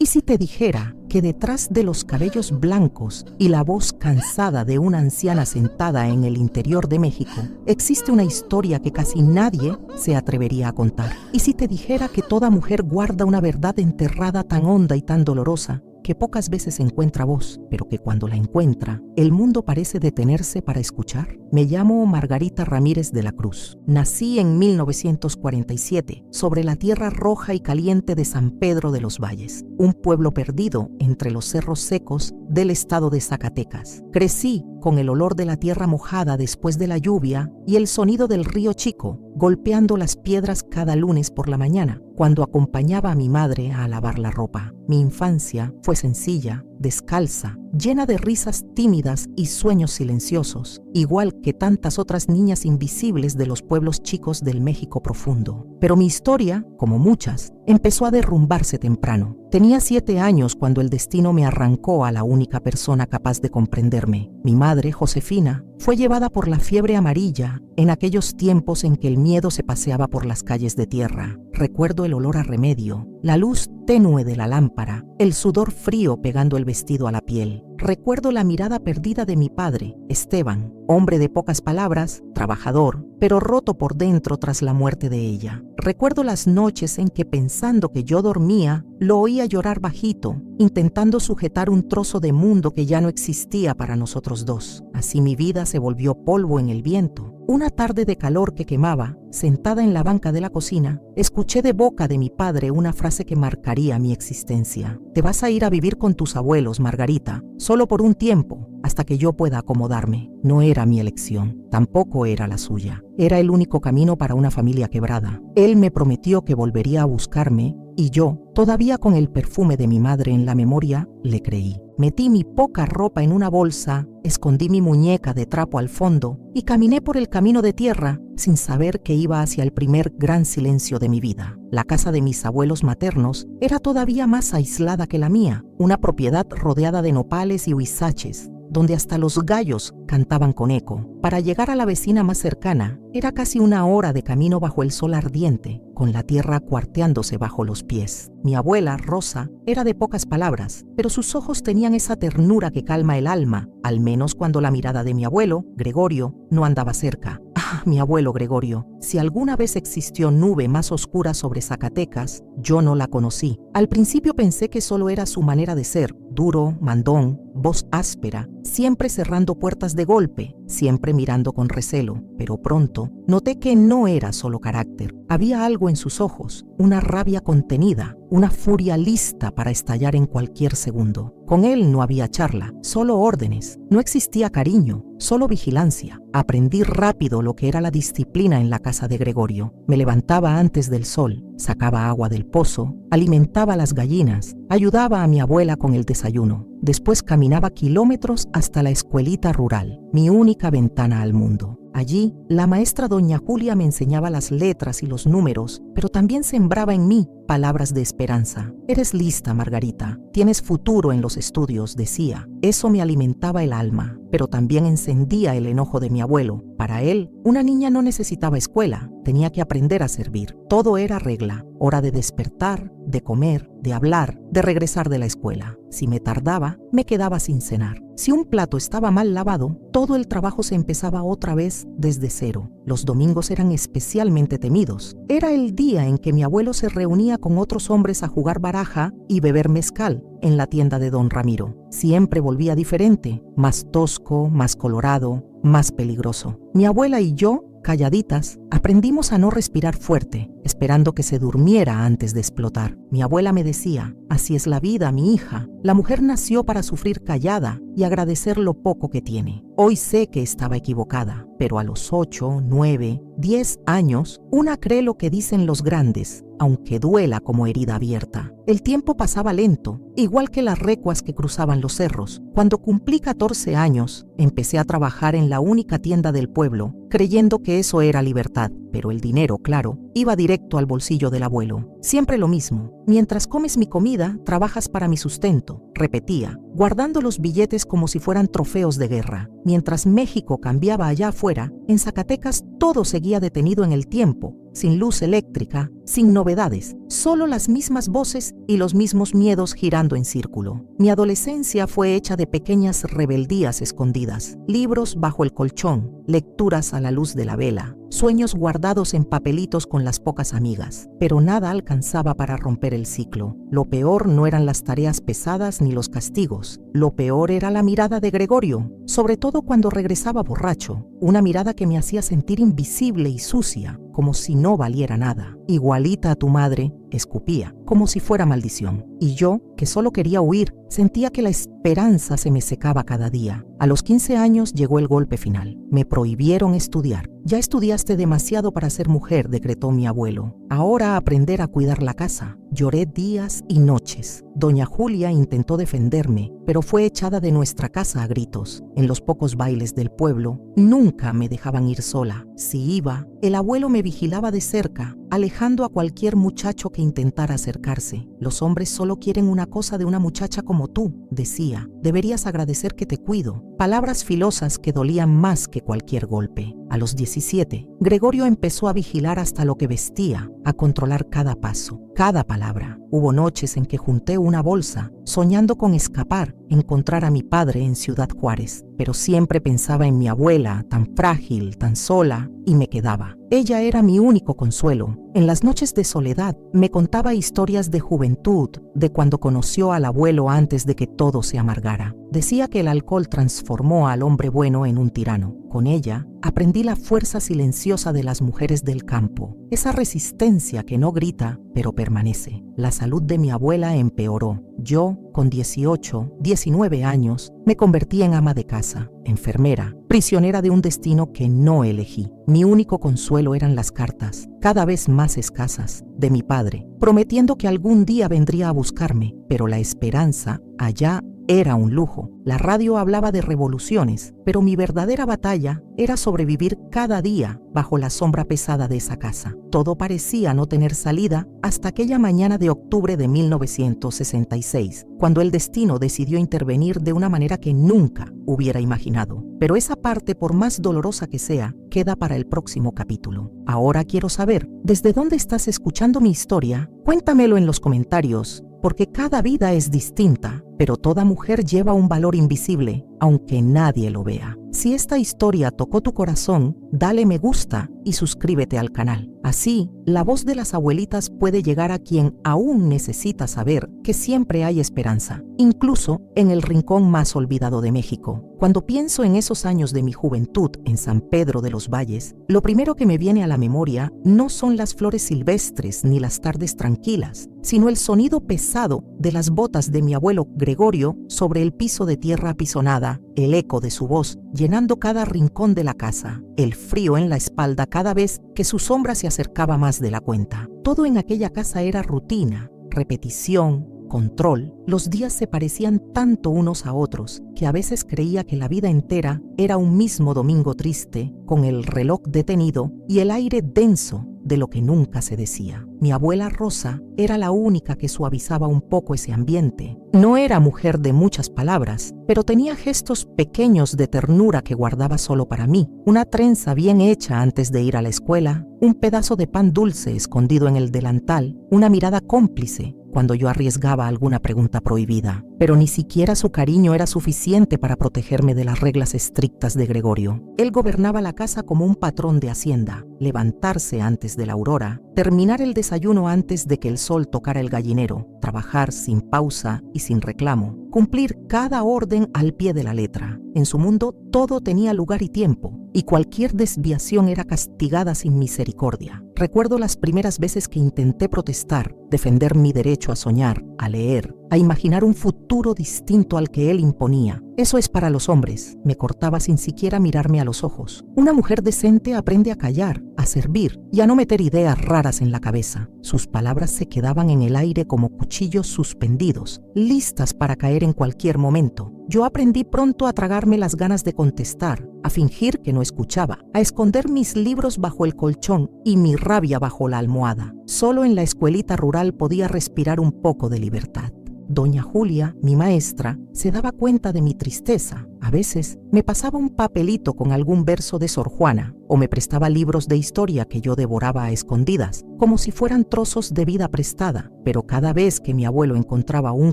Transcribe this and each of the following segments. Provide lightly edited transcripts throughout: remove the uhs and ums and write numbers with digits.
¿Y si te dijera que detrás de los cabellos blancos y la voz cansada de una anciana sentada en el interior de México existe una historia que casi nadie se atrevería a contar? ¿Y si te dijera que toda mujer guarda una verdad enterrada tan honda y tan dolorosa que pocas veces encuentra voz, pero que cuando la encuentra, el mundo parece detenerse para escuchar? Me llamo Margarita Ramírez de la Cruz. Nací en 1947 sobre la tierra roja y caliente de San Pedro de los Valles, un pueblo perdido entre los cerros secos del estado de Zacatecas. Crecí con el olor de la tierra mojada después de la lluvia y el sonido del río Chico golpeando las piedras cada lunes por la mañana, cuando acompañaba a mi madre a lavar la ropa. Mi infancia fue sencilla, descalza, llena de risas tímidas y sueños silenciosos, igual que tantas otras niñas invisibles de los pueblos chicos del México profundo. Pero mi historia, como muchas, empezó a derrumbarse temprano. Tenía 7 años cuando el destino me arrancó a la única persona capaz de comprenderme. Mi madre, Josefina, fue llevada por la fiebre amarilla en aquellos tiempos en que el miedo se paseaba por las calles de tierra. Recuerdo el olor a remedio, la luz tenue de la lámpara, el sudor frío pegando el vestido a la piel. Recuerdo la mirada perdida de mi padre, Esteban, hombre de pocas palabras, trabajador, pero roto por dentro tras la muerte de ella. Recuerdo las noches en que, pensando que yo dormía, lo oía llorar bajito, intentando sujetar un trozo de mundo que ya no existía para nosotros dos. Así mi vida se volvió polvo en el viento. Una tarde de calor que quemaba, sentada en la banca de la cocina, escuché de boca de mi padre una frase que marcaría mi existencia. Te vas a ir a vivir con tus abuelos, Margarita, solo por un tiempo, hasta que yo pueda acomodarme. No era mi elección, tampoco era la suya. Era el único camino para una familia quebrada. Él me prometió que volvería a buscarme y yo, todavía con el perfume de mi madre en la memoria, le creí. Metí mi poca ropa en una bolsa, escondí mi muñeca de trapo al fondo y caminé por el camino de tierra sin saber que iba hacia el primer gran silencio de mi vida. La casa de mis abuelos maternos era todavía más aislada que la mía, una propiedad rodeada de nopales y huizaches, donde hasta los gallos cantaban con eco. Para llegar a la vecina más cercana, era casi 1 hora de camino bajo el sol ardiente, con la tierra cuarteándose bajo los pies. Mi abuela, Rosa, era de pocas palabras, pero sus ojos tenían esa ternura que calma el alma, al menos cuando la mirada de mi abuelo, Gregorio, no andaba cerca. Ah, mi abuelo Gregorio, si alguna vez existió nube más oscura sobre Zacatecas, yo no la conocí. Al principio pensé que solo era su manera de ser, duro, mandón, voz áspera, siempre cerrando puertas de golpe, siempre mirando con recelo, pero pronto noté que no era solo carácter. Había algo en sus ojos, una rabia contenida, una furia lista para estallar en cualquier segundo. Con él no había charla, solo órdenes. No existía cariño, solo vigilancia. Aprendí rápido lo que era la disciplina en la casa de Gregorio. Me levantaba antes del sol, sacaba agua del pozo, alimentaba a las gallinas, ayudaba a mi abuela con el desayuno. Después caminaba kilómetros hasta la escuelita rural, mi única ventana al mundo. Allí, la maestra doña Julia me enseñaba las letras y los números, pero también sembraba en mí palabras de esperanza. Eres lista, Margarita. Tienes futuro en los estudios, decía. Eso me alimentaba el alma, pero también encendía el enojo de mi abuelo. Para él, una niña no necesitaba escuela, tenía que aprender a servir. Todo era regla, hora de despertar, de comer, de hablar, de regresar de la escuela. Si me tardaba, me quedaba sin cenar. Si un plato estaba mal lavado, todo el trabajo se empezaba otra vez desde cero. Los domingos eran especialmente temidos. Era el día en que mi abuelo se reunía con otros hombres a jugar baraja y beber mezcal en la tienda de don Ramiro. Siempre volvía diferente, más tosco, más colorado, más peligroso. Mi abuela y yo, calladitas, aprendimos a no respirar fuerte, esperando que se durmiera antes de explotar. Mi abuela me decía, así es la vida, mi hija. La mujer nació para sufrir callada y agradecer lo poco que tiene. Hoy sé que estaba equivocada, pero a los 8, 9, 10 años, una cree lo que dicen los grandes, aunque duela como herida abierta. El tiempo pasaba lento, igual que las recuas que cruzaban los cerros. Cuando cumplí 14 años, empecé a trabajar en la única tienda del pueblo, creyendo que eso era libertad. pero el dinero, claro, iba directo al bolsillo del abuelo. Siempre lo mismo. Mientras comes mi comida, trabajas para mi sustento, repetía, guardando los billetes como si fueran trofeos de guerra. Mientras México cambiaba allá afuera, en Zacatecas todo seguía detenido en el tiempo, sin luz eléctrica, sin novedades, solo las mismas voces y los mismos miedos girando en círculo. Mi adolescencia fue hecha de pequeñas rebeldías escondidas, libros bajo el colchón, lecturas a la luz de la vela, sueños guardados en papelitos con las pocas amigas, pero nada alcanzaba para romper el ciclo. Lo peor no eran las tareas pesadas ni los castigos, lo peor era la mirada de Gregorio, sobre todo cuando regresaba borracho, una mirada que me hacía sentir invisible y sucia, como si no valiera nada. Igualita a tu madre, escupía, como si fuera maldición. Y yo, que solo quería huir, sentía que la esperanza se me secaba cada día. A los 15 años llegó el golpe final. Me prohibieron estudiar. Ya estudiaste demasiado para ser mujer, decretó mi abuelo. Ahora aprender a cuidar la casa. Lloré días y noches. Doña Julia intentó defenderme, pero fue echada de nuestra casa a gritos. En los pocos bailes del pueblo, nunca me dejaban ir sola. Si iba, el abuelo me vigilaba de cerca, alejando a cualquier muchacho que intentara acercarse. Los hombres solo quieren una cosa de una muchacha como tú, decía. Deberías agradecer que te cuido. Palabras filosas que dolían más que cualquier golpe. A los 17, Gregorio empezó a vigilar hasta lo que vestía, a controlar cada paso, cada palabra. Hubo noches en que junté una bolsa, soñando con escapar, encontrar a mi padre en Ciudad Juárez, pero siempre pensaba en mi abuela, tan frágil, tan sola, y me quedaba. Ella era mi único consuelo. En las noches de soledad me contaba historias de juventud, de cuando conoció al abuelo antes de que todo se amargara. Decía que el alcohol transformó al hombre bueno en un tirano. Con ella aprendí la fuerza silenciosa de las mujeres del campo, esa resistencia que no grita, pero permanece. La salud de mi abuela empeoró. Yo, con 18, 19 años, me convertí en ama de casa, enfermera, prisionera de un destino que no elegí. Mi único consuelo eran las cartas, cada vez más escasas, de mi padre, prometiendo que algún día vendría a buscarme, pero la esperanza allá era un lujo. La radio hablaba de revoluciones, pero mi verdadera batalla era sobrevivir cada día bajo la sombra pesada de esa casa. Todo parecía no tener salida hasta aquella mañana de octubre de 1966, cuando el destino decidió intervenir de una manera que nunca hubiera imaginado. Pero esa parte, por más dolorosa que sea, queda para el próximo capítulo. Ahora quiero saber, ¿desde dónde estás escuchando mi historia? Cuéntamelo en los comentarios, porque cada vida es distinta, pero toda mujer lleva un valor invisible, aunque nadie lo vea. Si esta historia tocó tu corazón, dale me gusta y suscríbete al canal. Así, la voz de las abuelitas puede llegar a quien aún necesita saber que siempre hay esperanza, incluso en el rincón más olvidado de México. Cuando pienso en esos años de mi juventud en San Pedro de los Valles, lo primero que me viene a la memoria no son las flores silvestres ni las tardes tranquilas, sino el sonido pesado de las botas de mi abuelo Gregorio sobre el piso de tierra apisonada, el eco de su voz llenando cada rincón de la casa, el frío en la espalda cada vez que su sombra se acercaba más de la cuenta. Todo en aquella casa era rutina, repetición, control. Los días se parecían tanto unos a otros que a veces creía que la vida entera era un mismo domingo triste, con el reloj detenido y el aire denso de lo que nunca se decía. Mi abuela Rosa era la única que suavizaba un poco ese ambiente. No era mujer de muchas palabras, pero tenía gestos pequeños de ternura que guardaba solo para mí. Una trenza bien hecha antes de ir a la escuela, un pedazo de pan dulce escondido en el delantal, una mirada cómplice cuando yo arriesgaba alguna pregunta prohibida. Pero ni siquiera su cariño era suficiente para protegerme de las reglas estrictas de Gregorio. Él gobernaba la casa como un patrón de hacienda: levantarse antes de la aurora, terminar el desayuno antes de que el sol tocara el gallinero, trabajar sin pausa y sin reclamo, cumplir cada orden al pie de la letra. En su mundo todo tenía lugar y tiempo, y cualquier desviación era castigada sin misericordia. Recuerdo las primeras veces que intenté protestar, defender mi derecho a soñar, a leer, a imaginar un futuro distinto al que él imponía. Eso es para los hombres, me cortaba sin siquiera mirarme a los ojos. Una mujer decente aprende a callar, a servir y a no meter ideas raras en la cabeza. Sus palabras se quedaban en el aire como cuchillos suspendidos, listas para caer en cualquier momento. Yo aprendí pronto a tragarme las ganas de contestar, a fingir que no escuchaba, a esconder mis libros bajo el colchón y mi rabia bajo la almohada. Solo en la escuelita rural podía respirar un poco de libertad. Doña Julia, mi maestra, se daba cuenta de mi tristeza. A veces me pasaba un papelito con algún verso de Sor Juana o me prestaba libros de historia que yo devoraba a escondidas, como si fueran trozos de vida prestada. Pero cada vez que mi abuelo encontraba un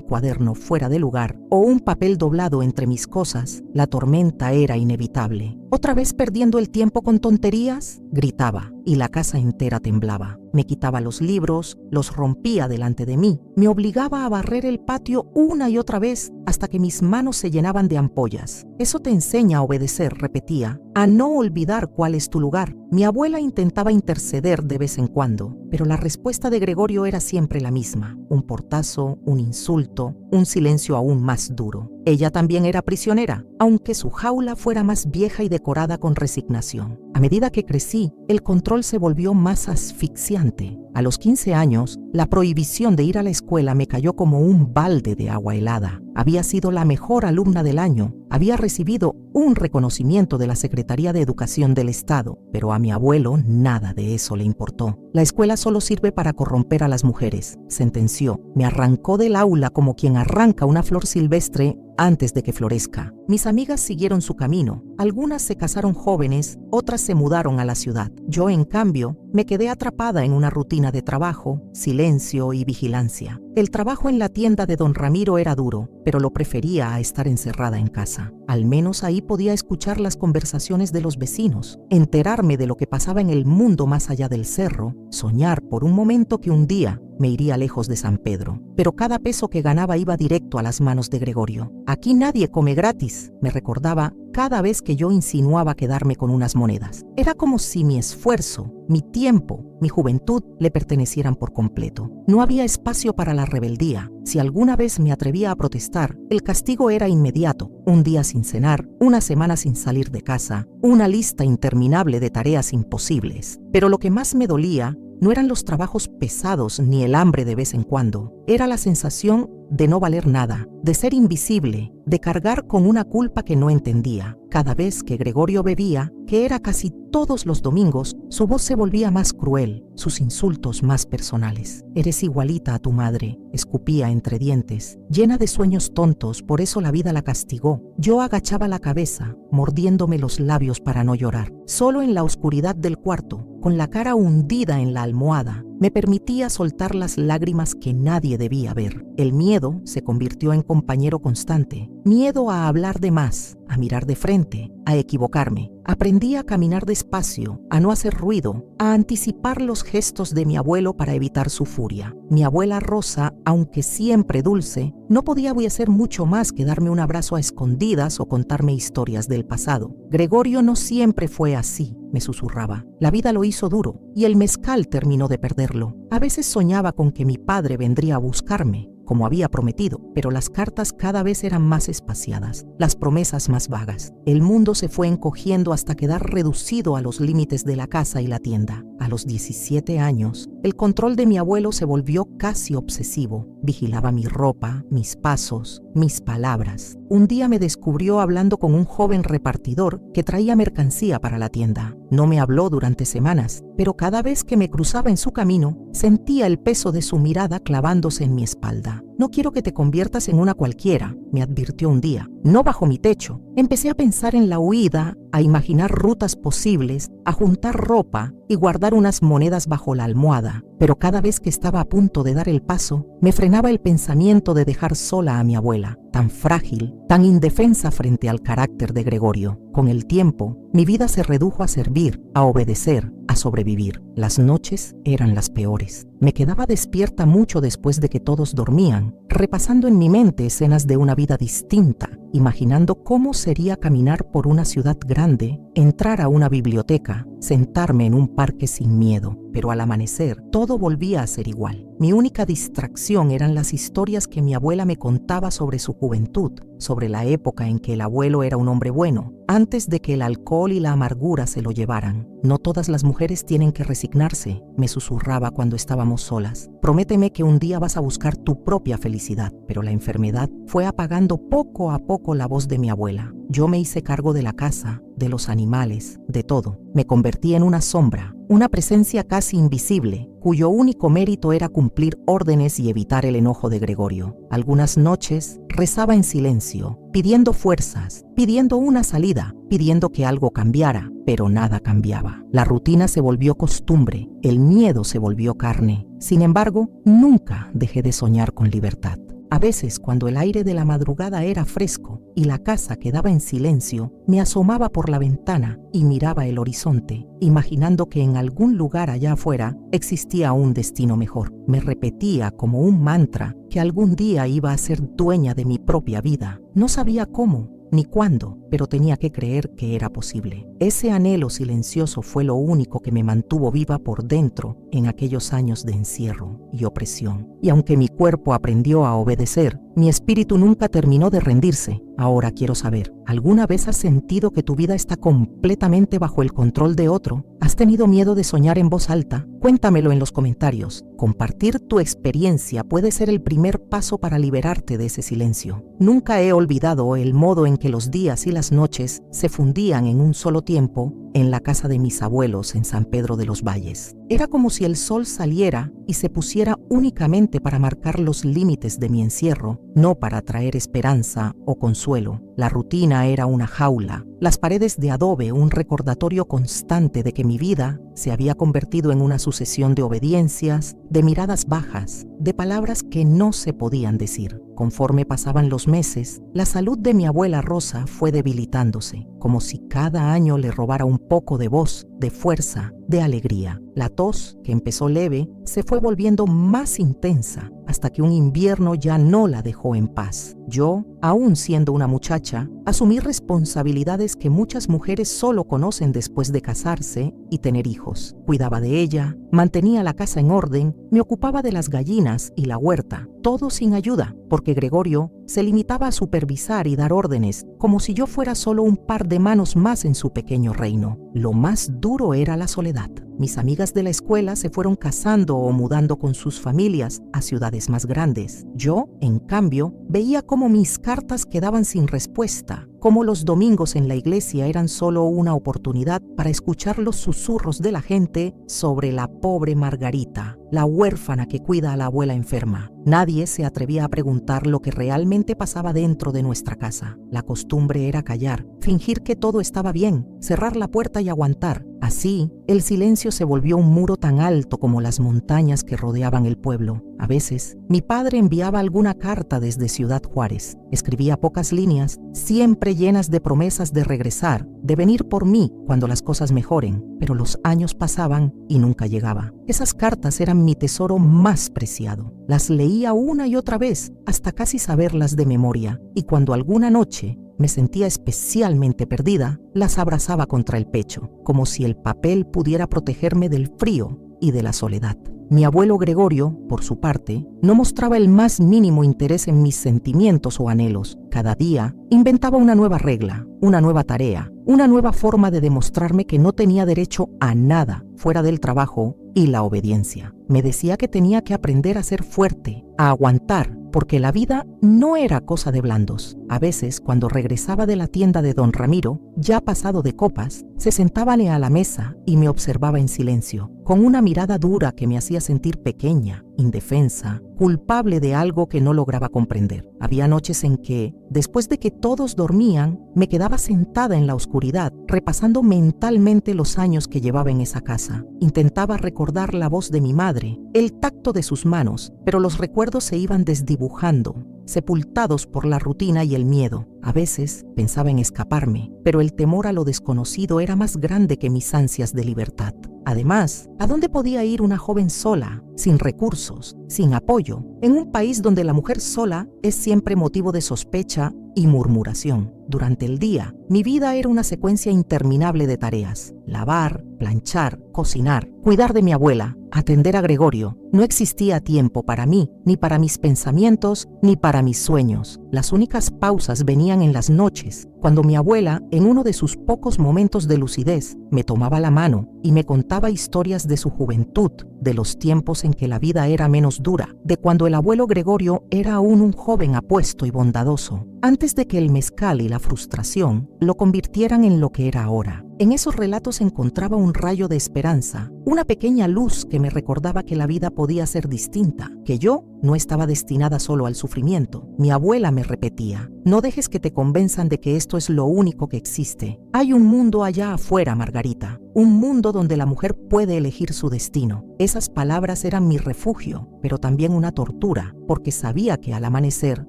cuaderno fuera de lugar o un papel doblado entre mis cosas, la tormenta era inevitable. ¿Otra vez perdiendo el tiempo con tonterías?, gritaba, y la casa entera temblaba. Me quitaba los libros, los rompía delante de mí, me obligaba a barrer el patio una y otra vez hasta que mis manos se llenaban de ampollas. Eso te enseña a obedecer, repetía, a no olvidar cuál es tu lugar. Mi abuela intentaba interceder de vez en cuando, pero la respuesta de Gregorio era siempre la misma: un portazo, un insulto, un silencio aún más duro. Ella también era prisionera, aunque su jaula fuera más vieja y decorada con resignación. A medida que crecí, el control se volvió más asfixiante. A los 15 años, la prohibición de ir a la escuela me cayó como un balde de agua helada. Había sido la mejor alumna del año, había recibido un reconocimiento de la Secretaría de Educación del Estado, pero a mi abuelo nada de eso le importó. La escuela solo sirve para corromper a las mujeres, sentenció. Me arrancó del aula como quien arranca una flor silvestre antes de que florezca. Mis amigas siguieron su camino. Algunas se casaron jóvenes, otras se mudaron a la ciudad. Yo, en cambio, me quedé atrapada en una rutina de trabajo, silencio y vigilancia. El trabajo en la tienda de don Ramiro era duro, pero lo prefería a estar encerrada en casa. Al menos ahí podía escuchar las conversaciones de los vecinos, enterarme de lo que pasaba en el mundo más allá del cerro, soñar por un momento que un día me iría lejos de San Pedro. Pero cada peso que ganaba iba directo a las manos de Gregorio. Aquí nadie come gratis, me recordaba cada vez que yo insinuaba quedarme con unas monedas. Era como si mi esfuerzo, mi tiempo, mi juventud le pertenecieran por completo. No había espacio para la rebeldía. Si alguna vez me atrevía a protestar, el castigo era inmediato: un día sin cenar, una semana sin salir de casa, una lista interminable de tareas imposibles. Pero lo que más me dolía no eran los trabajos pesados ni el hambre de vez en cuando. Era la sensación de no valer nada, de ser invisible, de cargar con una culpa que no entendía. Cada vez que Gregorio bebía, que era casi todos los domingos, su voz se volvía más cruel, sus insultos más personales. «Eres igualita a tu madre», escupía entre dientes. Llena de sueños tontos, por eso la vida la castigó. Yo agachaba la cabeza, mordiéndome los labios para no llorar. Solo en la oscuridad del cuarto, con la cara hundida en la almohada, me permitía soltar las lágrimas que nadie debía ver. El miedo se convirtió en compañero constante. Miedo a hablar de más, a mirar de frente, a equivocarme. Aprendí a caminar despacio, a no hacer ruido, a anticipar los gestos de mi abuelo para evitar su furia. Mi abuela Rosa, aunque siempre dulce, no podía hacer mucho más que darme un abrazo a escondidas o contarme historias del pasado. Gregorio no siempre fue así, me susurraba. La vida lo hizo duro y el mezcal terminó de perderlo. A veces soñaba con que mi padre vendría a buscarme, como había prometido, pero las cartas cada vez eran más espaciadas, las promesas más vagas. El mundo se fue encogiendo hasta quedar reducido a los límites de la casa y la tienda. A los 17 años, el control de mi abuelo se volvió casi obsesivo. Vigilaba mi ropa, mis pasos, mis palabras. Un día me descubrió hablando con un joven repartidor que traía mercancía para la tienda. No me habló durante semanas, pero cada vez que me cruzaba en su camino, sentía el peso de su mirada clavándose en mi espalda. «No quiero que te conviertas en una cualquiera», me advirtió un día. No bajo mi techo. Empecé a pensar en la huida, a imaginar rutas posibles, a juntar ropa y guardar unas monedas bajo la almohada. Pero cada vez que estaba a punto de dar el paso, me frenaba el pensamiento de dejar sola a mi abuela, tan frágil, tan indefensa frente al carácter de Gregorio. Con el tiempo, mi vida se redujo a servir, a obedecer, a sobrevivir. Las noches eran las peores. Me quedaba despierta mucho después de que todos dormían, repasando en mi mente escenas de una vida distinta, imaginando cómo sería caminar por una ciudad grande, entrar a una biblioteca, sentarme en un parque sin miedo. Pero al amanecer, todo volvía a ser igual. Mi única distracción eran las historias que mi abuela me contaba sobre su juventud, sobre la época en que el abuelo era un hombre bueno, antes de que el alcohol y la amargura se lo llevaran. No todas las mujeres tienen que resignarse, me susurraba cuando estábamos solas. Prométeme que un día vas a buscar tu propia felicidad. Pero la enfermedad fue apagando poco a poco la voz de mi abuela. Yo me hice cargo de la casa, de los animales, de todo. Me convertí en una sombra, una presencia casi invisible, cuyo único mérito era cumplir órdenes y evitar el enojo de Gregorio. Algunas noches rezaba en silencio, pidiendo fuerzas, pidiendo una salida, pidiendo que algo cambiara, pero nada cambiaba. La rutina se volvió costumbre, el miedo se volvió carne. Sin embargo, nunca dejé de soñar con libertad. A veces, cuando el aire de la madrugada era fresco y la casa quedaba en silencio, me asomaba por la ventana y miraba el horizonte, imaginando que en algún lugar allá afuera existía un destino mejor. Me repetía como un mantra que algún día iba a ser dueña de mi propia vida. No sabía cómo ni cuándo, pero tenía que creer que era posible. Ese anhelo silencioso fue lo único que me mantuvo viva por dentro en aquellos años de encierro y opresión. Y aunque mi cuerpo aprendió a obedecer, mi espíritu nunca terminó de rendirse. Ahora quiero saber, ¿alguna vez has sentido que tu vida está completamente bajo el control de otro? ¿Has tenido miedo de soñar en voz alta? Cuéntamelo en los comentarios. Compartir tu experiencia puede ser el primer paso para liberarte de ese silencio. Nunca he olvidado el modo en que los días y las noches se fundían en un solo tiempo en la casa de mis abuelos en San Pedro de los Valles. Era como si el sol saliera y se pusiera únicamente para marcar los límites de mi encierro, no para traer esperanza o consuelo. La rutina era una jaula, las paredes de adobe un recordatorio constante de que mi vida se había convertido en una sucesión de obediencias, de miradas bajas, de palabras que no se podían decir. Conforme pasaban los meses, la salud de mi abuela Rosa fue debilitándose, como si cada año le robara un poco de voz, de fuerza, de alegría. La tos, que empezó leve, se fue volviendo más intensa, hasta que un invierno ya no la dejó en paz. Yo, aún siendo una muchacha, asumí responsabilidades que muchas mujeres solo conocen después de casarse y tener hijos. Cuidaba de ella, mantenía la casa en orden, me ocupaba de las gallinas y la huerta, todo sin ayuda, porque Gregorio se limitaba a supervisar y dar órdenes, como si yo fuera solo un par de manos más en su pequeño reino. Lo más duro era la soledad. Mis amigas de la escuela se fueron casando o mudando con sus familias a ciudades más grandes. Yo, en cambio, veía cómo mis cartas quedaban sin respuesta, cómo los domingos en la iglesia eran solo una oportunidad para escuchar los susurros de la gente sobre la pobre Margarita, la huérfana que cuida a la abuela enferma. Nadie se atrevía a preguntar lo que realmente pasaba dentro de nuestra casa. La costumbre era callar, fingir que todo estaba bien, cerrar la puerta y aguantar. Así, el silencio se volvió un muro tan alto como las montañas que rodeaban el pueblo. A veces, mi padre enviaba alguna carta desde Ciudad Juárez. Escribía pocas líneas, siempre llenas de promesas de regresar, de venir por mí cuando las cosas mejoren, pero los años pasaban y nunca llegaba. Esas cartas eran mi tesoro más preciado. Las leía una y otra vez, hasta casi saberlas de memoria, y cuando alguna noche me sentía especialmente perdida, las abrazaba contra el pecho, como si el papel pudiera protegerme del frío y de la soledad. Mi abuelo Gregorio, por su parte, no mostraba el más mínimo interés en mis sentimientos o anhelos. Cada día inventaba una nueva regla, una nueva tarea, una nueva forma de demostrarme que no tenía derecho a nada fuera del trabajo y la obediencia. Me decía que tenía que aprender a ser fuerte, a aguantar, porque la vida no era cosa de blandos. A veces, cuando regresaba de la tienda de don Ramiro, ya pasado de copas, se sentábale a la mesa y me observaba en silencio, con una mirada dura que me hacía sentir pequeña, indefensa, culpable de algo que no lograba comprender. Había noches en que, después de que todos dormían, me quedaba sentada en la oscuridad, repasando mentalmente los años que llevaba en esa casa. Intentaba recordar la voz de mi madre, el tacto de sus manos, pero los recuerdos se iban desdibujando, sepultados por la rutina y el miedo. A veces pensaba en escaparme, pero el temor a lo desconocido era más grande que mis ansias de libertad. Además, ¿a dónde podía ir una joven sola, sin recursos, sin apoyo, en un país donde la mujer sola es siempre motivo de sospecha y murmuración. Durante el día, mi vida era una secuencia interminable de tareas: lavar, planchar, cocinar, cuidar de mi abuela, atender a Gregorio. No existía tiempo para mí, ni para mis pensamientos, ni para mis sueños. Las únicas pausas venían en las noches, cuando mi abuela, en uno de sus pocos momentos de lucidez, me tomaba la mano y me contaba historias de su juventud, de los tiempos en que la vida era menos dura, de cuando el abuelo Gregorio era aún un joven apuesto y bondadoso, antes de que el mezcal y la frustración lo convirtieran en lo que era ahora. En esos relatos encontraba un rayo de esperanza, una pequeña luz que me recordaba que la vida podía ser distinta, que yo no estaba destinada solo al sufrimiento. Mi abuela me repetía: no dejes que te convenzan de que esto es lo único que existe. Hay un mundo allá afuera, Margarita, un mundo donde la mujer puede elegir su destino. Esas palabras eran mi refugio, pero también una tortura, porque sabía que al amanecer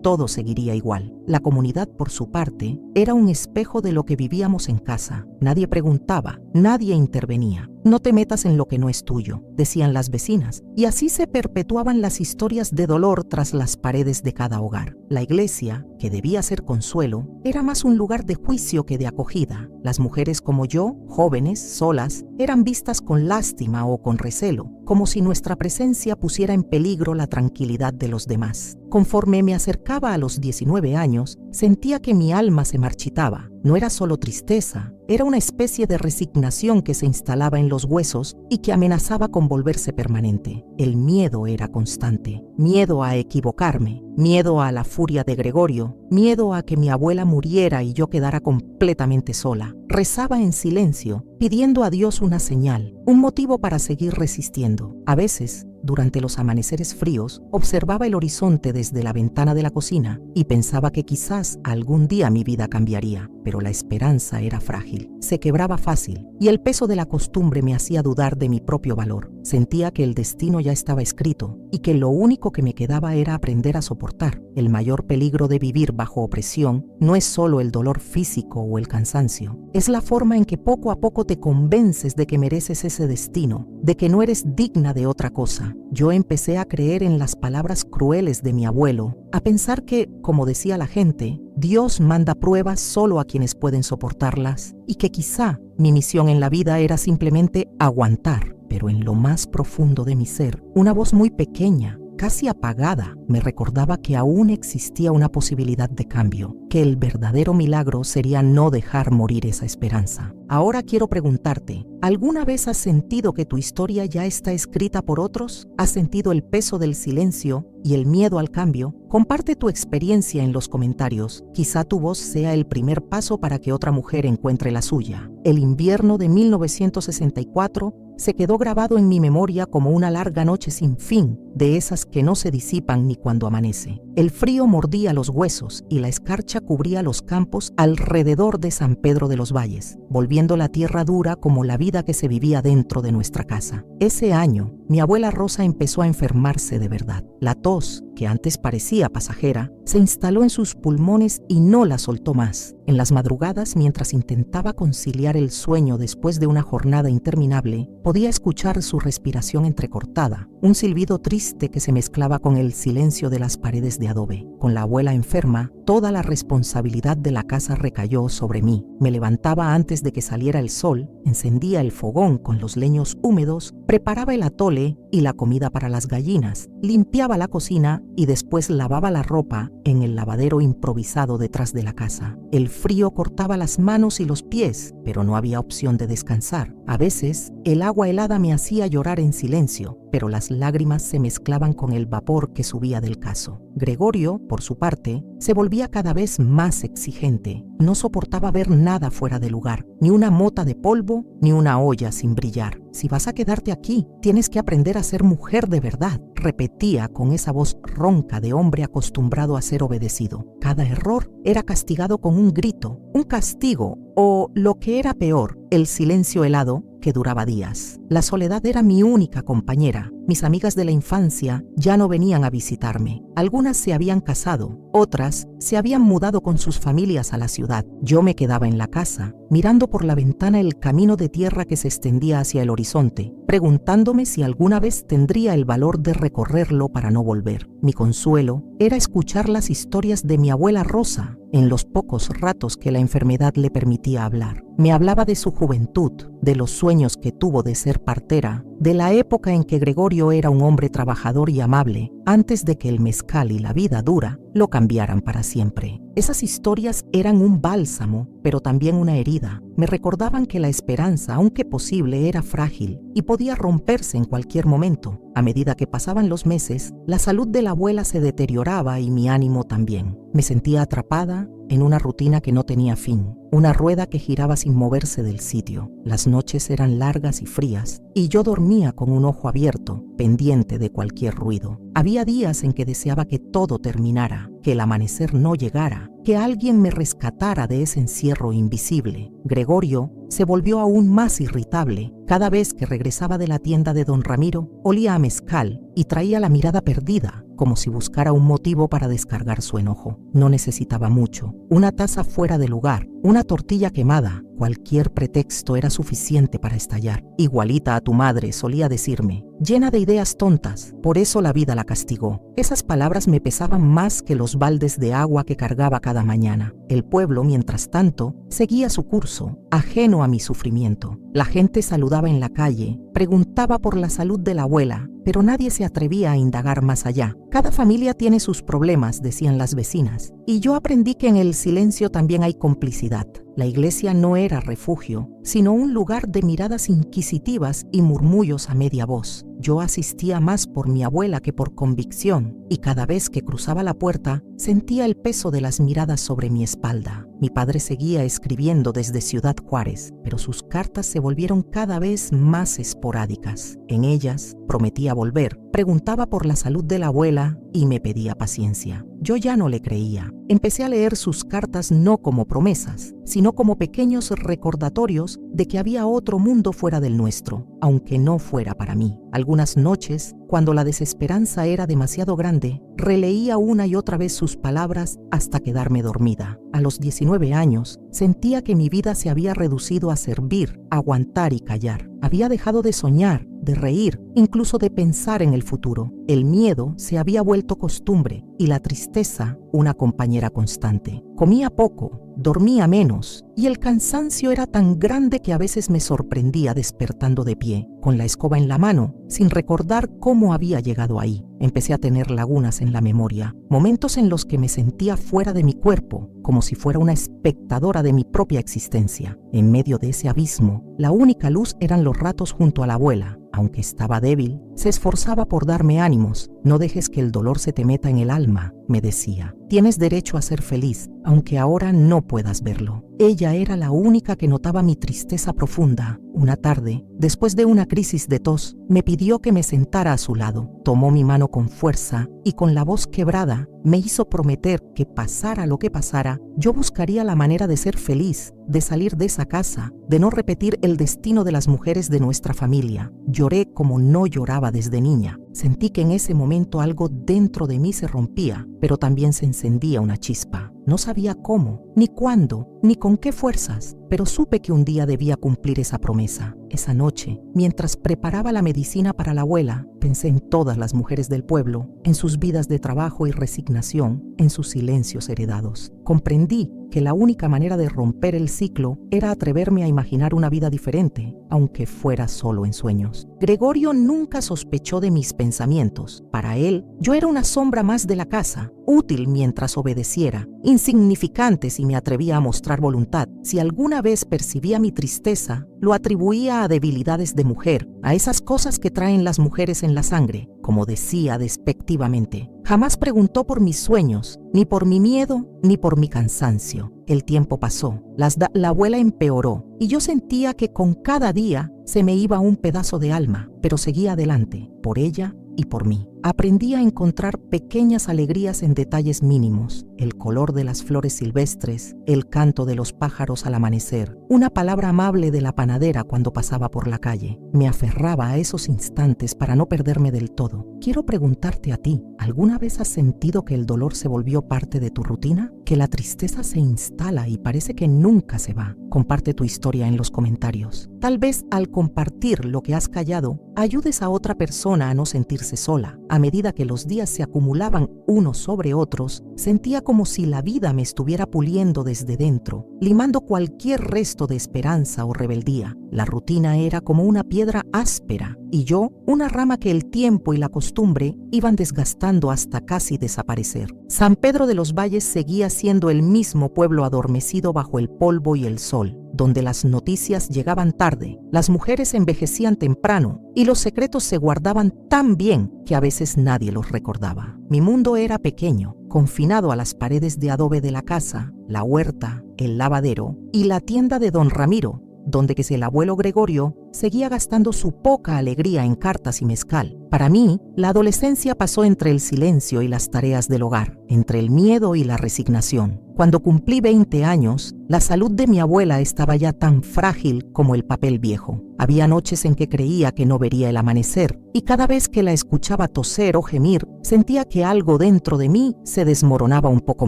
todo seguiría igual. La comunidad, por su parte, era un espejo de lo que vivíamos en casa. Nadie preguntaba, nadie intervenía. No te metas en lo que no es tuyo, decían las vecinas, y así se perpetuaban las historias de dolor tras las paredes de cada hogar. La iglesia, que debía ser consuelo, era más un lugar de juicio que de acogida. Las mujeres como yo, jóvenes, solas, eran vistas con lástima o con recelo, como si nuestra presencia pusiera en peligro la tranquilidad de los demás. Conforme me acercaba a los 19 años, sentía que mi alma se marchitaba. No era solo tristeza, era una especie de resignación que se instalaba en los huesos y que amenazaba con volverse permanente. El miedo era constante, miedo a equivocarme, miedo a la furia de Gregorio, miedo a que mi abuela muriera y yo quedara completamente sola. Rezaba en silencio, pidiendo a Dios una señal, un motivo para seguir resistiendo. A veces, durante los amaneceres fríos, observaba el horizonte desde la ventana de la cocina y pensaba que quizás algún día mi vida cambiaría, pero la esperanza era frágil, se quebraba fácil y el peso de la costumbre me hacía dudar de mi propio valor. Sentía que el destino ya estaba escrito y que lo único que me quedaba era aprender a soportar. El mayor peligro de vivir bajo opresión no es solo el dolor físico o el cansancio, es la forma en que poco a poco te convences de que mereces ese destino, de que no eres digna de otra cosa. Yo empecé a creer en las palabras crueles de mi abuelo, a pensar que, como decía la gente, Dios manda pruebas solo a quienes pueden soportarlas y que quizá mi misión en la vida era simplemente aguantar. Pero en lo más profundo de mi ser, una voz muy pequeña, casi apagada, me recordaba que aún existía una posibilidad de cambio, que el verdadero milagro sería no dejar morir esa esperanza. Ahora quiero preguntarte, ¿alguna vez has sentido que tu historia ya está escrita por otros? ¿Has sentido el peso del silencio y el miedo al cambio? Comparte tu experiencia en los comentarios. Quizá tu voz sea el primer paso para que otra mujer encuentre la suya. El invierno de 1964 se quedó grabado en mi memoria como una larga noche sin fin, de esas que no se disipan ni cuando amanece. El frío mordía los huesos y la escarcha cubría los campos alrededor de San Pedro de los Valles, volviendo la tierra dura como la vida que se vivía dentro de nuestra casa. Ese año, mi abuela Rosa empezó a enfermarse de verdad. La tos, que antes parecía pasajera, se instaló en sus pulmones y no la soltó más. En las madrugadas, mientras intentaba conciliar el sueño después de una jornada interminable, podía escuchar su respiración entrecortada, un silbido triste que se mezclaba con el silencio de las paredes de adobe. Con la abuela enferma, toda la responsabilidad de la casa recayó sobre mí. Me levantaba antes de que saliera el sol, encendía el fogón con los leños húmedos, preparaba el atole y la comida para las gallinas, limpiaba la cocina y después lavaba la ropa en el lavadero improvisado detrás de la casa. El frío cortaba las manos y los pies, pero no había opción de descansar. A veces, el agua helada me hacía llorar en silencio, pero las lágrimas se mezclaban con el vapor que subía del cazo. Gregorio, por su parte, se volvía cada vez más exigente. No soportaba ver nada fuera de lugar, ni una mota de polvo, ni una olla sin brillar. Si vas a quedarte aquí, tienes que aprender a ser mujer de verdad, repetía con esa voz ronca de hombre acostumbrado a ser obedecido. Cada error era castigado con un grito, un castigo o, lo que era peor, el silencio helado que duraba días. La soledad era mi única compañera. Mis amigas de la infancia ya no venían a visitarme. Algunas se habían casado, otras se habían mudado con sus familias a la ciudad. Yo me quedaba en la casa, mirando por la ventana el camino de tierra que se extendía hacia el horizonte, preguntándome si alguna vez tendría el valor de recorrerlo para no volver. Mi consuelo era escuchar las historias de mi abuela Rosa, en los pocos ratos que la enfermedad le permitía hablar. Me hablaba de su juventud, de los sueños que tuvo de ser partera, de la época en que Gregorio era un hombre trabajador y amable, antes de que el mezcal y la vida dura lo cambiaran para siempre. Esas historias eran un bálsamo, pero también una herida. Me recordaban que la esperanza, aunque posible, era frágil y podía romperse en cualquier momento. A medida que pasaban los meses, la salud de la abuela se deterioraba y mi ánimo también. Me sentía atrapada en una rutina que no tenía fin, una rueda que giraba sin moverse del sitio. Las noches eran largas y frías, y yo dormía con un ojo abierto, pendiente de cualquier ruido. Había días en que deseaba que todo terminara, que el amanecer no llegara, que alguien me rescatara de ese encierro invisible. Gregorio se volvió aún más irritable. Cada vez que regresaba de la tienda de don Ramiro, olía a mezcal y traía la mirada perdida, como si buscara un motivo para descargar su enojo. No necesitaba mucho. Una taza fuera de lugar, una tortilla quemada, cualquier pretexto era suficiente para estallar. Igualita a tu madre, solía decirme, llena de ideas tontas, por eso la vida la castigó. Esas palabras me pesaban más que los baldes de agua que cargaba cada mañana. El pueblo, mientras tanto, seguía su curso, ajeno a mi sufrimiento. La gente saludaba en la calle, preguntaba por la salud de la abuela, pero nadie se atrevía a indagar más allá. Cada familia tiene sus problemas, decían las vecinas, y yo aprendí que en el silencio también hay complicidad. La iglesia no era refugio, sino un lugar de miradas inquisitivas y murmullos a media voz. Yo asistía más por mi abuela que por convicción, y cada vez que cruzaba la puerta, sentía el peso de las miradas sobre mi espalda. Mi padre seguía escribiendo desde Ciudad Juárez, pero sus cartas se volvieron cada vez más esporádicas. En ellas prometía volver, preguntaba por la salud de la abuela y me pedía paciencia. Yo ya no le creía. Empecé a leer sus cartas no como promesas, sino como pequeños recordatorios de que había otro mundo fuera del nuestro, aunque no fuera para mí. Algunas noches, cuando la desesperanza era demasiado grande, releía una y otra vez sus palabras hasta quedarme dormida. A los 19 años, sentía que mi vida se había reducido a servir, aguantar y callar. Había dejado de soñar, de reír, incluso de pensar en el futuro. El miedo se había vuelto costumbre y la tristeza una compañera constante. Comía poco, dormía menos y el cansancio era tan grande que a veces me sorprendía despertando de pie, con la escoba en la mano, sin recordar cómo había llegado ahí. Empecé a tener lagunas en la memoria, momentos en los que me sentía fuera de mi cuerpo, como si fuera una espectadora de mi propia existencia. En medio de ese abismo, la única luz eran los ratos junto a la abuela. Aunque estaba débil, se esforzaba por darme ánimos. No dejes que el dolor se te meta en el alma, me decía. Tienes derecho a ser feliz, aunque ahora no puedas verlo. Ella era la única que notaba mi tristeza profunda. Una tarde, después de una crisis de tos, me pidió que me sentara a su lado. Tomó mi mano con fuerza y con la voz quebrada me hizo prometer que pasara lo que pasara, yo buscaría la manera de ser feliz, de salir de esa casa, de no repetir el destino de las mujeres de nuestra familia. Lloré como no lloraba desde niña. Sentí que en ese momento algo dentro de mí se rompía, pero también se encendía una chispa. No sabía cómo, ni cuándo, ni con qué fuerzas, pero supe que un día debía cumplir esa promesa. Esa noche, mientras preparaba la medicina para la abuela, pensé en todas las mujeres del pueblo, en sus vidas de trabajo y resignación, en sus silencios heredados. Comprendí que la única manera de romper el ciclo era atreverme a imaginar una vida diferente, aunque fuera solo en sueños. Gregorio nunca sospechó de mis pensamientos. Para él, yo era una sombra más de la casa, útil mientras obedeciera, insignificante si me atrevía a mostrar voluntad. Si alguna vez percibía mi tristeza, lo atribuía a debilidades de mujer, a esas cosas que traen las mujeres en la sangre, como decía despectivamente. Jamás preguntó por mis sueños, ni por mi miedo, ni por mi cansancio. El tiempo pasó, la abuela empeoró, y yo sentía que con cada día se me iba un pedazo de alma, pero seguía adelante, por ella y por mí. Aprendí a encontrar pequeñas alegrías en detalles mínimos, el color de las flores silvestres, el canto de los pájaros al amanecer, una palabra amable de la panadera cuando pasaba por la calle. Me aferraba a esos instantes para no perderme del todo. Quiero preguntarte a ti, ¿alguna vez has sentido que el dolor se volvió parte de tu rutina? ¿Que la tristeza se instala y parece que nunca se va? Comparte tu historia en los comentarios. Tal vez al compartir lo que has callado, ayudes a otra persona a no sentirse sola. a medida que los días se acumulaban unos sobre otros, sentía como si la vida me estuviera puliendo desde dentro, limando cualquier resto de esperanza o rebeldía. La rutina era como una piedra áspera y yo, una rama que el tiempo y la costumbre iban desgastando hasta casi desaparecer. San Pedro de los Valles seguía siendo el mismo pueblo adormecido bajo el polvo y el sol, donde las noticias llegaban tarde, las mujeres envejecían temprano y los secretos se guardaban tan bien que a veces nadie los recordaba. Mi mundo era pequeño, confinado a las paredes de adobe de la casa, la huerta, el lavadero y la tienda de don Ramiro, donde que el abuelo Gregorio seguía gastando su poca alegría en cartas y mezcal. Para mí, la adolescencia pasó entre el silencio y las tareas del hogar, entre el miedo y la resignación. Cuando cumplí 20 años, la salud de mi abuela estaba ya tan frágil como el papel viejo. Había noches en que creía que no vería el amanecer, y cada vez que la escuchaba toser o gemir, sentía que algo dentro de mí se desmoronaba un poco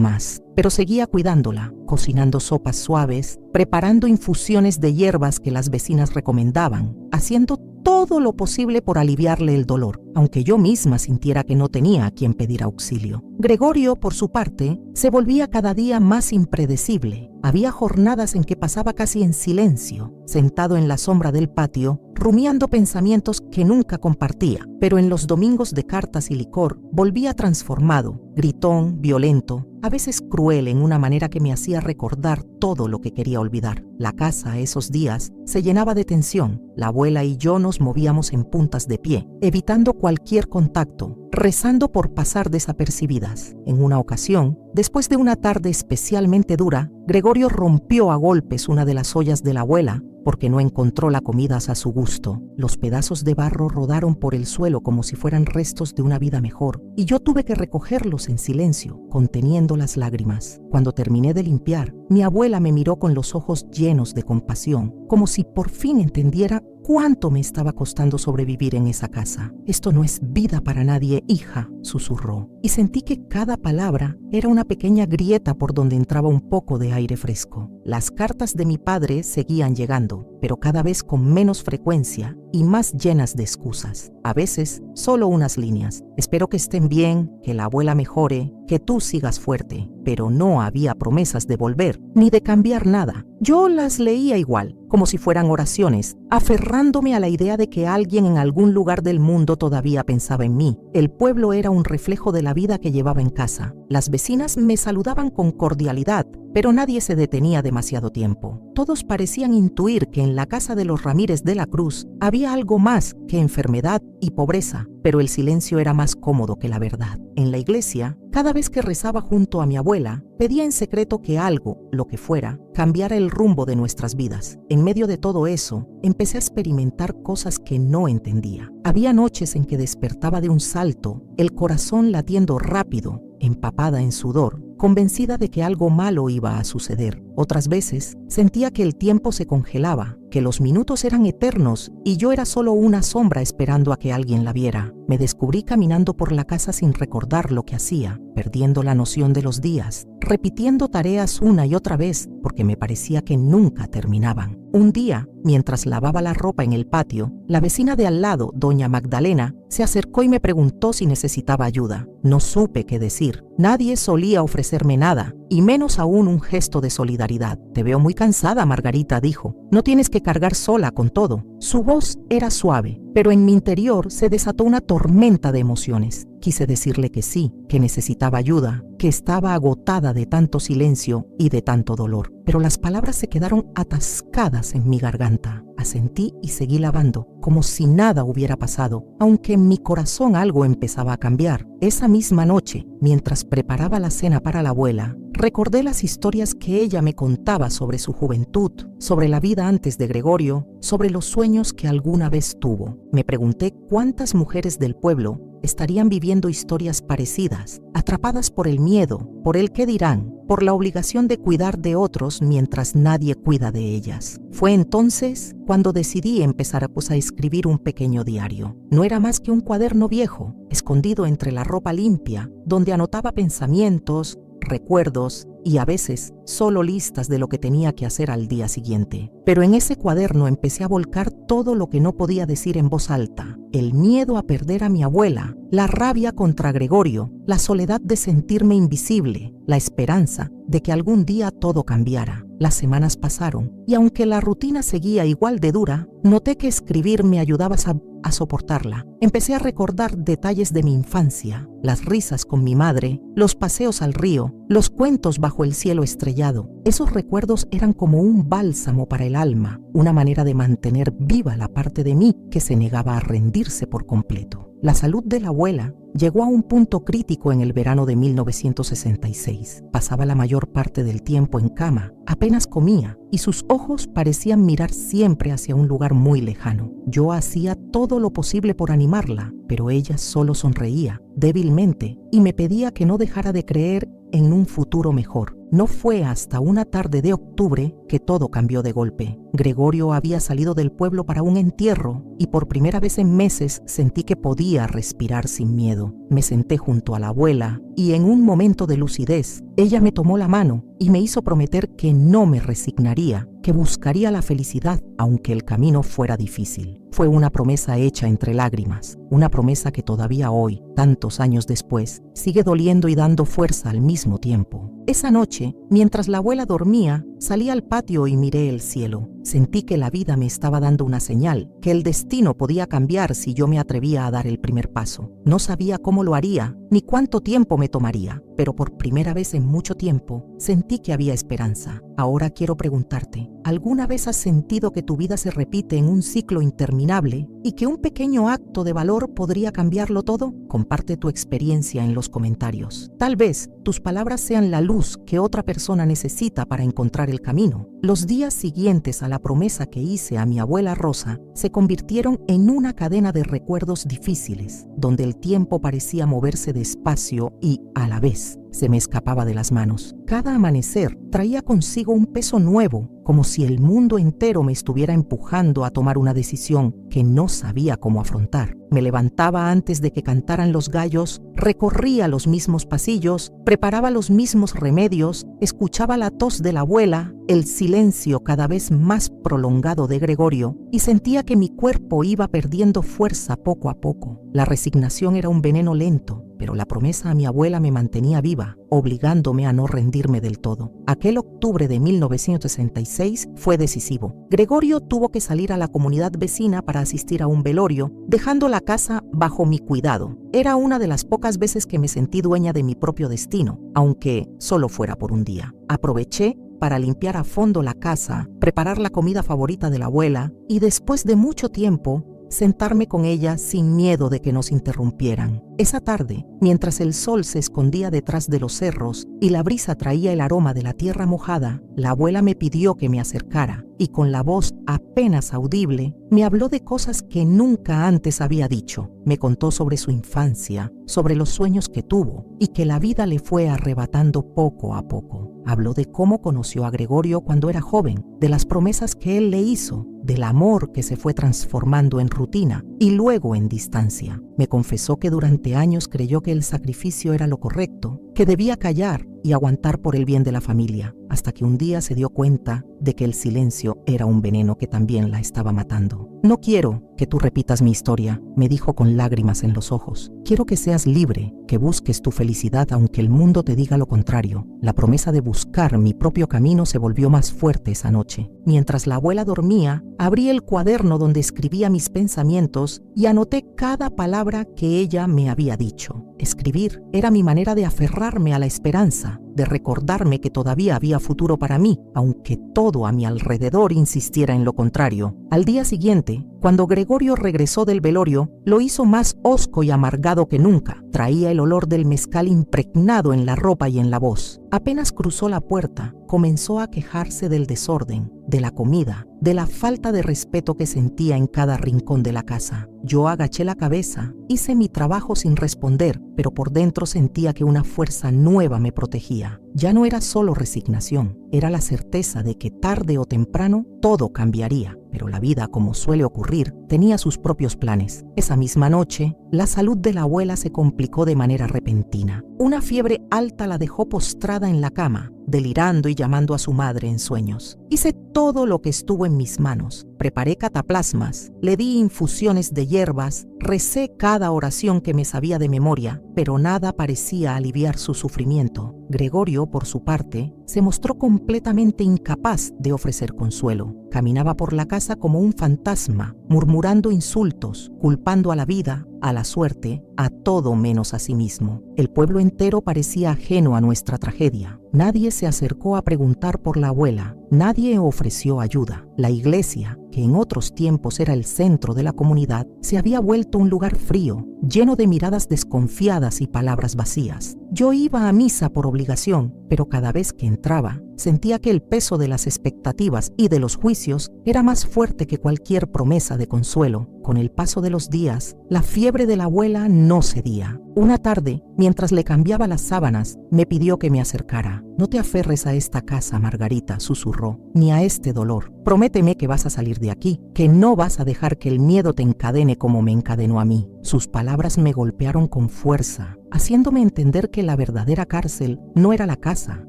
más. Pero seguía cuidándola, cocinando sopas suaves, preparando infusiones de hierbas que las vecinas recomendaban, haciendo todo lo posible por aliviarle el dolor, aunque yo misma sintiera que no tenía a quien pedir auxilio. Gregorio, por su parte, se volvía cada día más impredecible. Había jornadas en que pasaba casi en silencio, sentado en la sombra del patio, rumiando pensamientos que nunca compartía, pero en los domingos de cartas y licor volvía transformado, gritón, violento, a veces cruel en una manera que me hacía recordar todo lo que quería olvidar. La casa esos días se llenaba de tensión. La abuela y yo nos movíamos en puntas de pie, evitando cualquier contacto, rezando por pasar desapercibidas. En una ocasión, después de una tarde especialmente dura, Gregorio rompió a golpes una de las ollas de la abuela porque no encontró la comida a su gusto. Los pedazos de barro rodaron por el suelo como si fueran restos de una vida mejor, y yo tuve que recogerlos en silencio, conteniendo las lágrimas. Cuando terminé de limpiar, mi abuela me miró con los ojos llenos de compasión, como si por fin entendiera cuánto me estaba costando sobrevivir en esa casa. «Esto no es vida para nadie, hija», susurró, y sentí que cada palabra era una pequeña grieta por donde entraba un poco de aire fresco. Las cartas de mi padre seguían llegando, pero cada vez con menos frecuencia y más llenas de excusas. A veces, solo unas líneas. «Espero que estén bien, que la abuela mejore, que tú sigas fuerte». Pero no había promesas de volver, ni de cambiar nada. Yo las leía igual, como si fueran oraciones, aferrándome a la idea de que alguien en algún lugar del mundo todavía pensaba en mí. El pueblo era un reflejo de la vida que llevaba en casa. Las vecinas me saludaban con cordialidad, pero nadie se detenía demasiado tiempo. Todos parecían intuir que en la casa de los Ramírez de la Cruz había algo más que enfermedad y pobreza, pero el silencio era más cómodo que la verdad. En la iglesia, cada vez que rezaba junto a mi abuela, pedía en secreto que algo, lo que fuera, cambiara el rumbo de nuestras vidas. En medio de todo eso, empecé a experimentar cosas que no entendía. Había noches en que despertaba de un salto, el corazón latiendo rápido, empapada en sudor, convencida de que algo malo iba a suceder. Otras veces sentía que el tiempo se congelaba, que los minutos eran eternos y yo era solo una sombra esperando a que alguien la viera. Me descubrí caminando por la casa sin recordar lo que hacía, perdiendo la noción de los días, repitiendo tareas una y otra vez porque me parecía que nunca terminaban. Un día, mientras lavaba la ropa en el patio, la vecina de al lado, doña Magdalena, se acercó y me preguntó si necesitaba ayuda. No supe qué decir. Nadie solía ofrecerme nada, y menos aún un gesto de solidaridad. «Te veo muy cansada, Margarita», dijo. «No tienes que cargar sola con todo». Su voz era suave, pero en mi interior se desató una tormenta de emociones. Quise decirle que sí, que necesitaba ayuda, que estaba agotada de tanto silencio y de tanto dolor. Pero las palabras se quedaron atascadas en mi garganta. Asentí y seguí lavando, como si nada hubiera pasado, aunque en mi corazón algo empezaba a cambiar. Esa misma noche, mientras preparaba la cena para la abuela, recordé las historias que ella me contaba sobre su juventud, sobre la vida antes de Gregorio, sobre los sueños que alguna vez tuvo. Me pregunté cuántas mujeres del pueblo estarían viviendo historias parecidas, atrapadas por el miedo, por el qué dirán, por la obligación de cuidar de otros mientras nadie cuida de ellas. Fue entonces cuando decidí empezar a escribir un pequeño diario. No era más que un cuaderno viejo, escondido entre la ropa limpia, donde anotaba pensamientos, recuerdos y a veces solo listas de lo que tenía que hacer al día siguiente. Pero en ese cuaderno empecé a volcar todo lo que no podía decir en voz alta: el miedo a perder a mi abuela, la rabia contra Gregorio, la soledad de sentirme invisible, la esperanza de que algún día todo cambiara. Las semanas pasaron y aunque la rutina seguía igual de dura, noté que escribir me ayudaba a soportarla. Empecé a recordar detalles de mi infancia, las risas con mi madre, los paseos al río, los cuentos bajo el cielo estrellado. Esos recuerdos eran como un bálsamo para el alma, una manera de mantener viva la parte de mí que se negaba a rendirse por completo. La salud de la abuela llegó a un punto crítico en el verano de 1966. Pasaba la mayor parte del tiempo en cama, apenas comía y sus ojos parecían mirar siempre hacia un lugar muy lejano. Yo hacía todo lo posible por animarla, pero ella solo sonreía débilmente y me pedía que no dejara de creer en un futuro mejor. No fue hasta una tarde de octubre que todo cambió de golpe. Gregorio había salido del pueblo para un entierro y por primera vez en meses sentí que podía respirar sin miedo. Me senté junto a la abuela y en un momento de lucidez, ella me tomó la mano y me hizo prometer que no me resignaría, que buscaría la felicidad aunque el camino fuera difícil. Fue una promesa hecha entre lágrimas, una promesa que todavía hoy, tantos años después, sigue doliendo y dando fuerza al mismo tiempo. Esa noche, mientras la abuela dormía, salí al patio y miré el cielo. Sentí que la vida me estaba dando una señal, que el destino podía cambiar si yo me atrevía a dar el primer paso. No sabía cómo lo haría, ni cuánto tiempo me tomaría, pero por primera vez en mucho tiempo sentí que había esperanza. Ahora quiero preguntarte, ¿alguna vez has sentido que tu vida se repite en un ciclo interminable y que un pequeño acto de valor podría cambiarlo todo? Comparte tu experiencia en los comentarios. Tal vez tus palabras sean la luz que otra persona necesita para encontrar el camino. Los días siguientes a la promesa que hice a mi abuela Rosa se convirtieron en una cadena de recuerdos difíciles, donde el tiempo parecía moverse despacio y, a la vez, se me escapaba de las manos. Cada amanecer traía consigo un peso nuevo, como si el mundo entero me estuviera empujando a tomar una decisión que no sabía cómo afrontar. Me levantaba antes de que cantaran los gallos, recorría los mismos pasillos, preparaba los mismos remedios, escuchaba la tos de la abuela, el silencio cada vez más prolongado de Gregorio y sentía que mi cuerpo iba perdiendo fuerza poco a poco. La resignación era un veneno lento, pero la promesa a mi abuela me mantenía viva, obligándome a no rendirme del todo. Aquel octubre de 1966 fue decisivo. Gregorio tuvo que salir a la comunidad vecina para asistir a un velorio, dejando la casa bajo mi cuidado. Era una de las pocas veces que me sentí dueña de mi propio destino, aunque solo fuera por un día. Aproveché para limpiar a fondo la casa, preparar la comida favorita de la abuela y después de mucho tiempo, sentarme con ella sin miedo de que nos interrumpieran. Esa tarde, mientras el sol se escondía detrás de los cerros y la brisa traía el aroma de la tierra mojada, la abuela me pidió que me acercara y con la voz apenas audible me habló de cosas que nunca antes había dicho. Me contó sobre su infancia, sobre los sueños que tuvo y que la vida le fue arrebatando poco a poco. Habló de cómo conoció a Gregorio cuando era joven, de las promesas que él le hizo, del amor que se fue transformando en rutina y luego en distancia. Me confesó que durante años creyó que el sacrificio era lo correcto, que debía callar y aguantar por el bien de la familia, hasta que un día se dio cuenta de que el silencio era un veneno que también la estaba matando. No quiero que tú repitas mi historia, me dijo con lágrimas en los ojos. Quiero que seas libre, que busques tu felicidad aunque el mundo te diga lo contrario. La promesa de buscar mi propio camino se volvió más fuerte esa noche. Mientras la abuela dormía, abrí el cuaderno donde escribía mis pensamientos y anoté cada palabra que ella me había dicho. Escribir era mi manera de aferrarme a la esperanza, de recordarme que todavía había futuro para mí, aunque todo a mi alrededor insistiera en lo contrario. Al día siguiente, cuando Gregorio regresó del velorio, lo hizo más hosco y amargado que nunca. Traía el olor del mezcal impregnado en la ropa y en la voz. Apenas cruzó la puerta, comenzó a quejarse del desorden, de la comida, de la falta de respeto que sentía en cada rincón de la casa. Yo agaché la cabeza, hice mi trabajo sin responder, pero por dentro sentía que una fuerza nueva me protegía. Ya no era solo resignación, era la certeza de que tarde o temprano todo cambiaría. Pero la vida, como suele ocurrir, tenía sus propios planes. Esa misma noche, la salud de la abuela se complicó de manera repentina. Una fiebre alta la dejó postrada en la cama, delirando y llamando a su madre en sueños. Hice todo lo que estuvo en mis manos. Preparé cataplasmas, le di infusiones de hierbas, recé cada oración que me sabía de memoria, pero nada parecía aliviar su sufrimiento. Gregorio, por su parte, se mostró completamente incapaz de ofrecer consuelo. Caminaba por la casa como un fantasma, murmurando insultos, culpando a la vida, a la suerte, a todo menos a sí mismo. El pueblo entero parecía ajeno a nuestra tragedia. Nadie se acercó a preguntar por la abuela, nadie ofreció ayuda. La iglesia, que en otros tiempos era el centro de la comunidad, se había vuelto un lugar frío, lleno de miradas desconfiadas y palabras vacías. Yo iba a misa por obligación, pero cada vez que entraba, sentía que el peso de las expectativas y de los juicios era más fuerte que cualquier promesa de consuelo. Con el paso de los días, la fiebre de la abuela no cedía. Una tarde, mientras le cambiaba las sábanas, me pidió que me acercara. «No te aferres a esta casa, Margarita», susurró, «ni a este dolor. Prométeme que vas a salir de aquí, que no vas a dejar que el miedo te encadene como me encadenó a mí». Sus palabras me golpearon con fuerza, haciéndome entender que la verdadera cárcel no era la casa,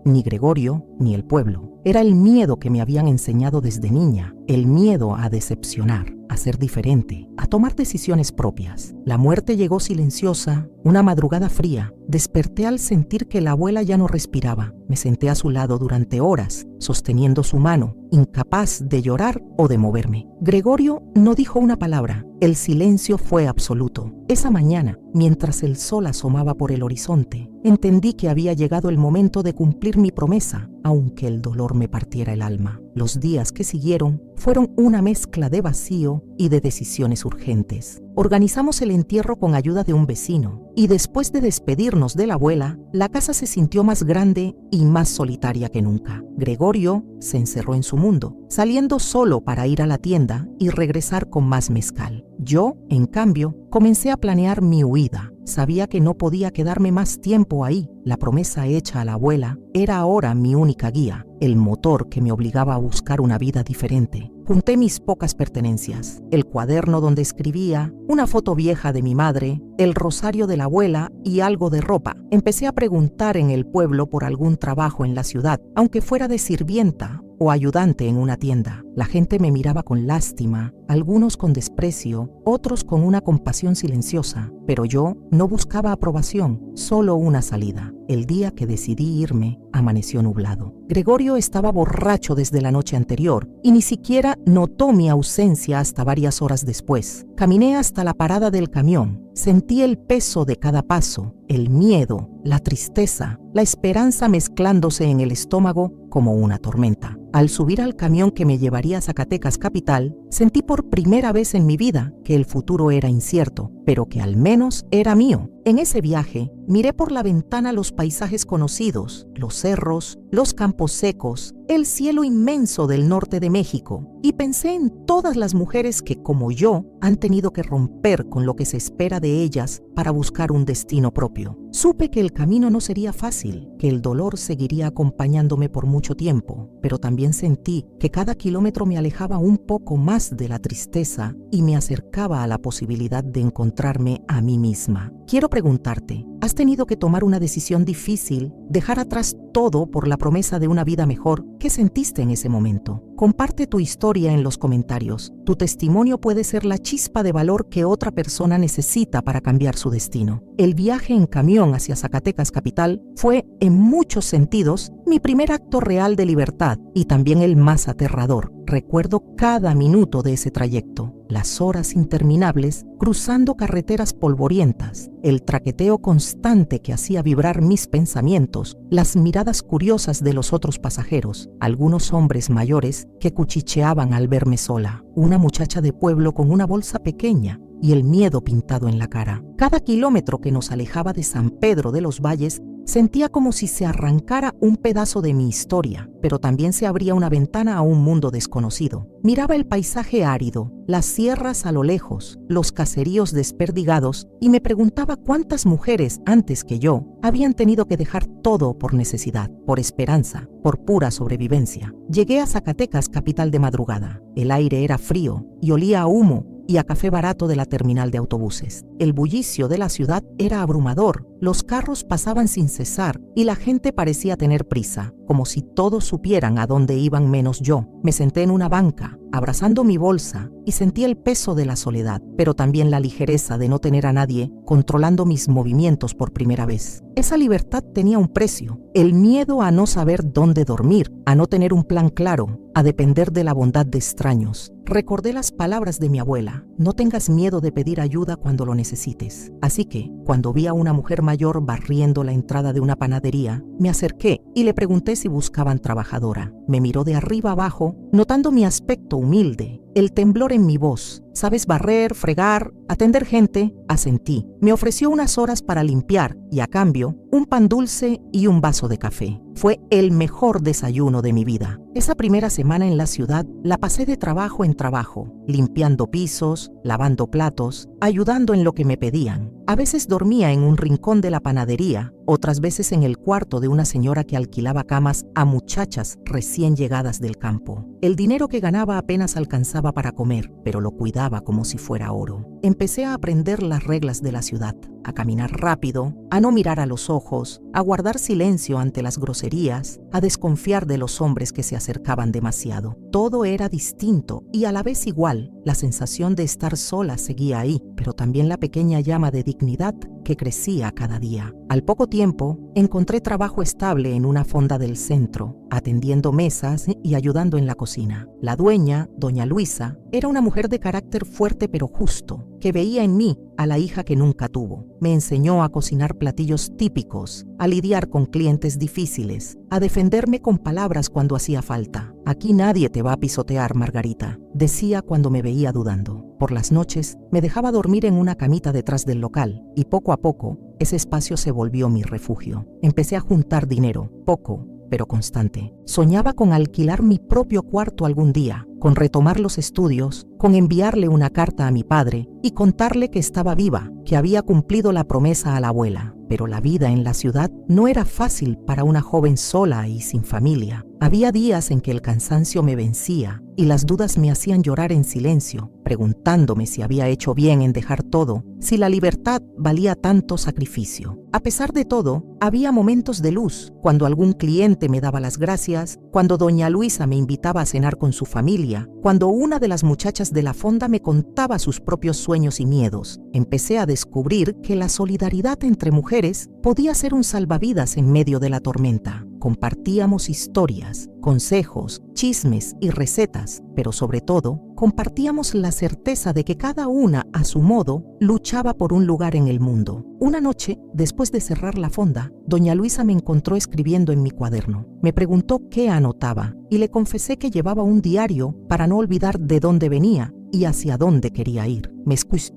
ni Gregorio, ni el pueblo. Era el miedo que me habían enseñado desde niña, el miedo a decepcionar, a ser diferente, a tomar decisiones propias. La muerte llegó silenciosa, una madrugada fría. Desperté al sentir que la abuela ya no respiraba. Me senté a su lado durante horas, sosteniendo su mano, incapaz de llorar o de moverme. Gregorio no dijo una palabra. El silencio fue absoluto. Esa mañana, mientras el sol asomaba por el horizonte, entendí que había llegado el momento de cumplir mi promesa, aunque el dolor me partiera el alma. Los días que siguieron fueron una mezcla de vacío y de decisiones urgentes. Organizamos el entierro con ayuda de un vecino, y después de despedirnos de la abuela, la casa se sintió más grande y más solitaria que nunca. Gregorio se encerró en su mundo, saliendo solo para ir a la tienda y regresar con más mezcal. Yo, en cambio, comencé a planear mi huida. Sabía que no podía quedarme más tiempo ahí. La promesa hecha a la abuela era ahora mi única guía, el motor que me obligaba a buscar una vida diferente. Junté mis pocas pertenencias, el cuaderno donde escribía, una foto vieja de mi madre, el rosario de la abuela y algo de ropa. Empecé a preguntar en el pueblo por algún trabajo en la ciudad, aunque fuera de sirvienta o ayudante en una tienda. La gente me miraba con lástima, algunos con desprecio, otros con una compasión silenciosa, pero yo no buscaba aprobación, solo una salida. El día que decidí irme, amaneció nublado. Gregorio estaba borracho desde la noche anterior y ni siquiera notó mi ausencia hasta varias horas después. Caminé hasta la parada del camión. Sentí el peso de cada paso, el miedo, la tristeza, la esperanza mezclándose en el estómago como una tormenta. Al subir al camión que me llevaría a Zacatecas capital, sentí por primera vez en mi vida que el futuro era incierto, pero que al menos era mío. En ese viaje, miré por la ventana los paisajes conocidos, los cerros, los campos secos, el cielo inmenso del norte de México, y pensé en todas las mujeres que, como yo, han tenido que romper con lo que se espera de ellas para buscar un destino propio. Supe que el camino no sería fácil, que el dolor seguiría acompañándome por mucho tiempo, pero también sentí que cada kilómetro me alejaba un poco más de la tristeza y me acercaba a la posibilidad de encontrarme a mí misma. Quiero preguntarte, ¿has tenido que tomar una decisión difícil, dejar atrás todo por la promesa de una vida mejor? ¿Qué sentiste en ese momento? Comparte tu historia en los comentarios. Tu testimonio puede ser la chispa de valor que otra persona necesita para cambiar su destino. El viaje en camión hacia Zacatecas capital fue, en muchos sentidos, mi primer acto real de libertad y también el más aterrador. Recuerdo cada minuto de ese trayecto, las horas interminables cruzando carreteras polvorientas, el traqueteo constante que hacía vibrar mis pensamientos, las miradas curiosas de los otros pasajeros, algunos hombres mayores que cuchicheaban al verme sola, una muchacha de pueblo con una bolsa pequeña y el miedo pintado en la cara. Cada kilómetro que nos alejaba de San Pedro de los Valles Sentía como si se arrancara un pedazo de mi historia, pero también se abría una ventana a un mundo desconocido. Miraba el paisaje árido, las sierras a lo lejos, los caseríos desperdigados y me preguntaba cuántas mujeres antes que yo habían tenido que dejar todo por necesidad, por esperanza, por pura sobrevivencia. Llegué a Zacatecas, capital de madrugada. El aire era frío y olía a humo y a café barato de la terminal de autobuses. El bullicio de la ciudad era abrumador, los carros pasaban sin cesar y la gente parecía tener prisa, como si todos supieran a dónde iban menos yo. Me senté en una banca, abrazando mi bolsa, y sentí el peso de la soledad, pero también la ligereza de no tener a nadie controlando mis movimientos por primera vez. Esa libertad tenía un precio, el miedo a no saber dónde dormir, a no tener un plan claro, a depender de la bondad de extraños. Recordé las palabras de mi abuela: no tengas miedo de pedir ayuda cuando lo necesites. Así que, cuando vi a una mujer mayor barriendo la entrada de una panadería, me acerqué y le pregunté si buscaban trabajadora. Me miró de arriba abajo, notando mi aspecto humilde, el temblor en mi voz. ¿Sabes barrer, fregar, atender gente? Asentí. Me ofreció unas horas para limpiar y, a cambio, un pan dulce y un vaso de café. Fue el mejor desayuno de mi vida. Esa primera semana en la ciudad la pasé de trabajo en trabajo, limpiando pisos, lavando platos, ayudando en lo que me pedían. A veces dormía en un rincón de la panadería, otras veces en el cuarto de una señora que alquilaba camas a muchachas recién llegadas del campo. El dinero que ganaba apenas alcanzaba para comer, pero lo cuidaba como si fuera oro. Empecé a aprender las reglas de la ciudad, a caminar rápido, a no mirar a los ojos, a guardar silencio ante las groserías, a desconfiar de los hombres que se acercaban demasiado. Todo era distinto y a la vez igual. La sensación de estar sola seguía ahí, pero también la pequeña llama de dignidad que crecía cada día. Al poco tiempo, encontré trabajo estable en una fonda del centro, atendiendo mesas y ayudando en la cocina. La dueña, doña Luisa, era una mujer de carácter fuerte pero justo, que veía en mí a la hija que nunca tuvo. Me enseñó a cocinar platillos típicos, a lidiar con clientes difíciles, a defenderme con palabras cuando hacía falta. Aquí nadie te va a pisotear, Margarita, decía cuando me veía dudando. Por las noches me dejaba dormir en una camita detrás del local y poco a poco ese espacio se volvió mi refugio. Empecé a juntar dinero, poco, pero constante. Soñaba con alquilar mi propio cuarto algún día, con retomar los estudios, con enviarle una carta a mi padre y contarle que estaba viva, que había cumplido la promesa a la abuela. Pero la vida en la ciudad no era fácil para una joven sola y sin familia. Había días en que el cansancio me vencía y las dudas me hacían llorar en silencio, preguntándome si había hecho bien en dejar todo, si la libertad valía tanto sacrificio. A pesar de todo, había momentos de luz, cuando algún cliente me daba las gracias, cuando doña Luisa me invitaba a cenar con su familia, cuando una de las muchachas de la fonda me contaba sus propios sueños y miedos. Empecé a descubrir que la solidaridad entre mujeres podía ser un salvavidas en medio de la tormenta. Compartíamos historias, consejos, chismes y recetas, pero sobre todo, compartíamos la certeza de que cada una, a su modo, luchaba por un lugar en el mundo. Una noche, después de cerrar la fonda, doña Luisa me encontró escribiendo en mi cuaderno. Me preguntó qué anotaba y le confesé que llevaba un diario para no olvidar de dónde venía y hacia dónde quería ir. Me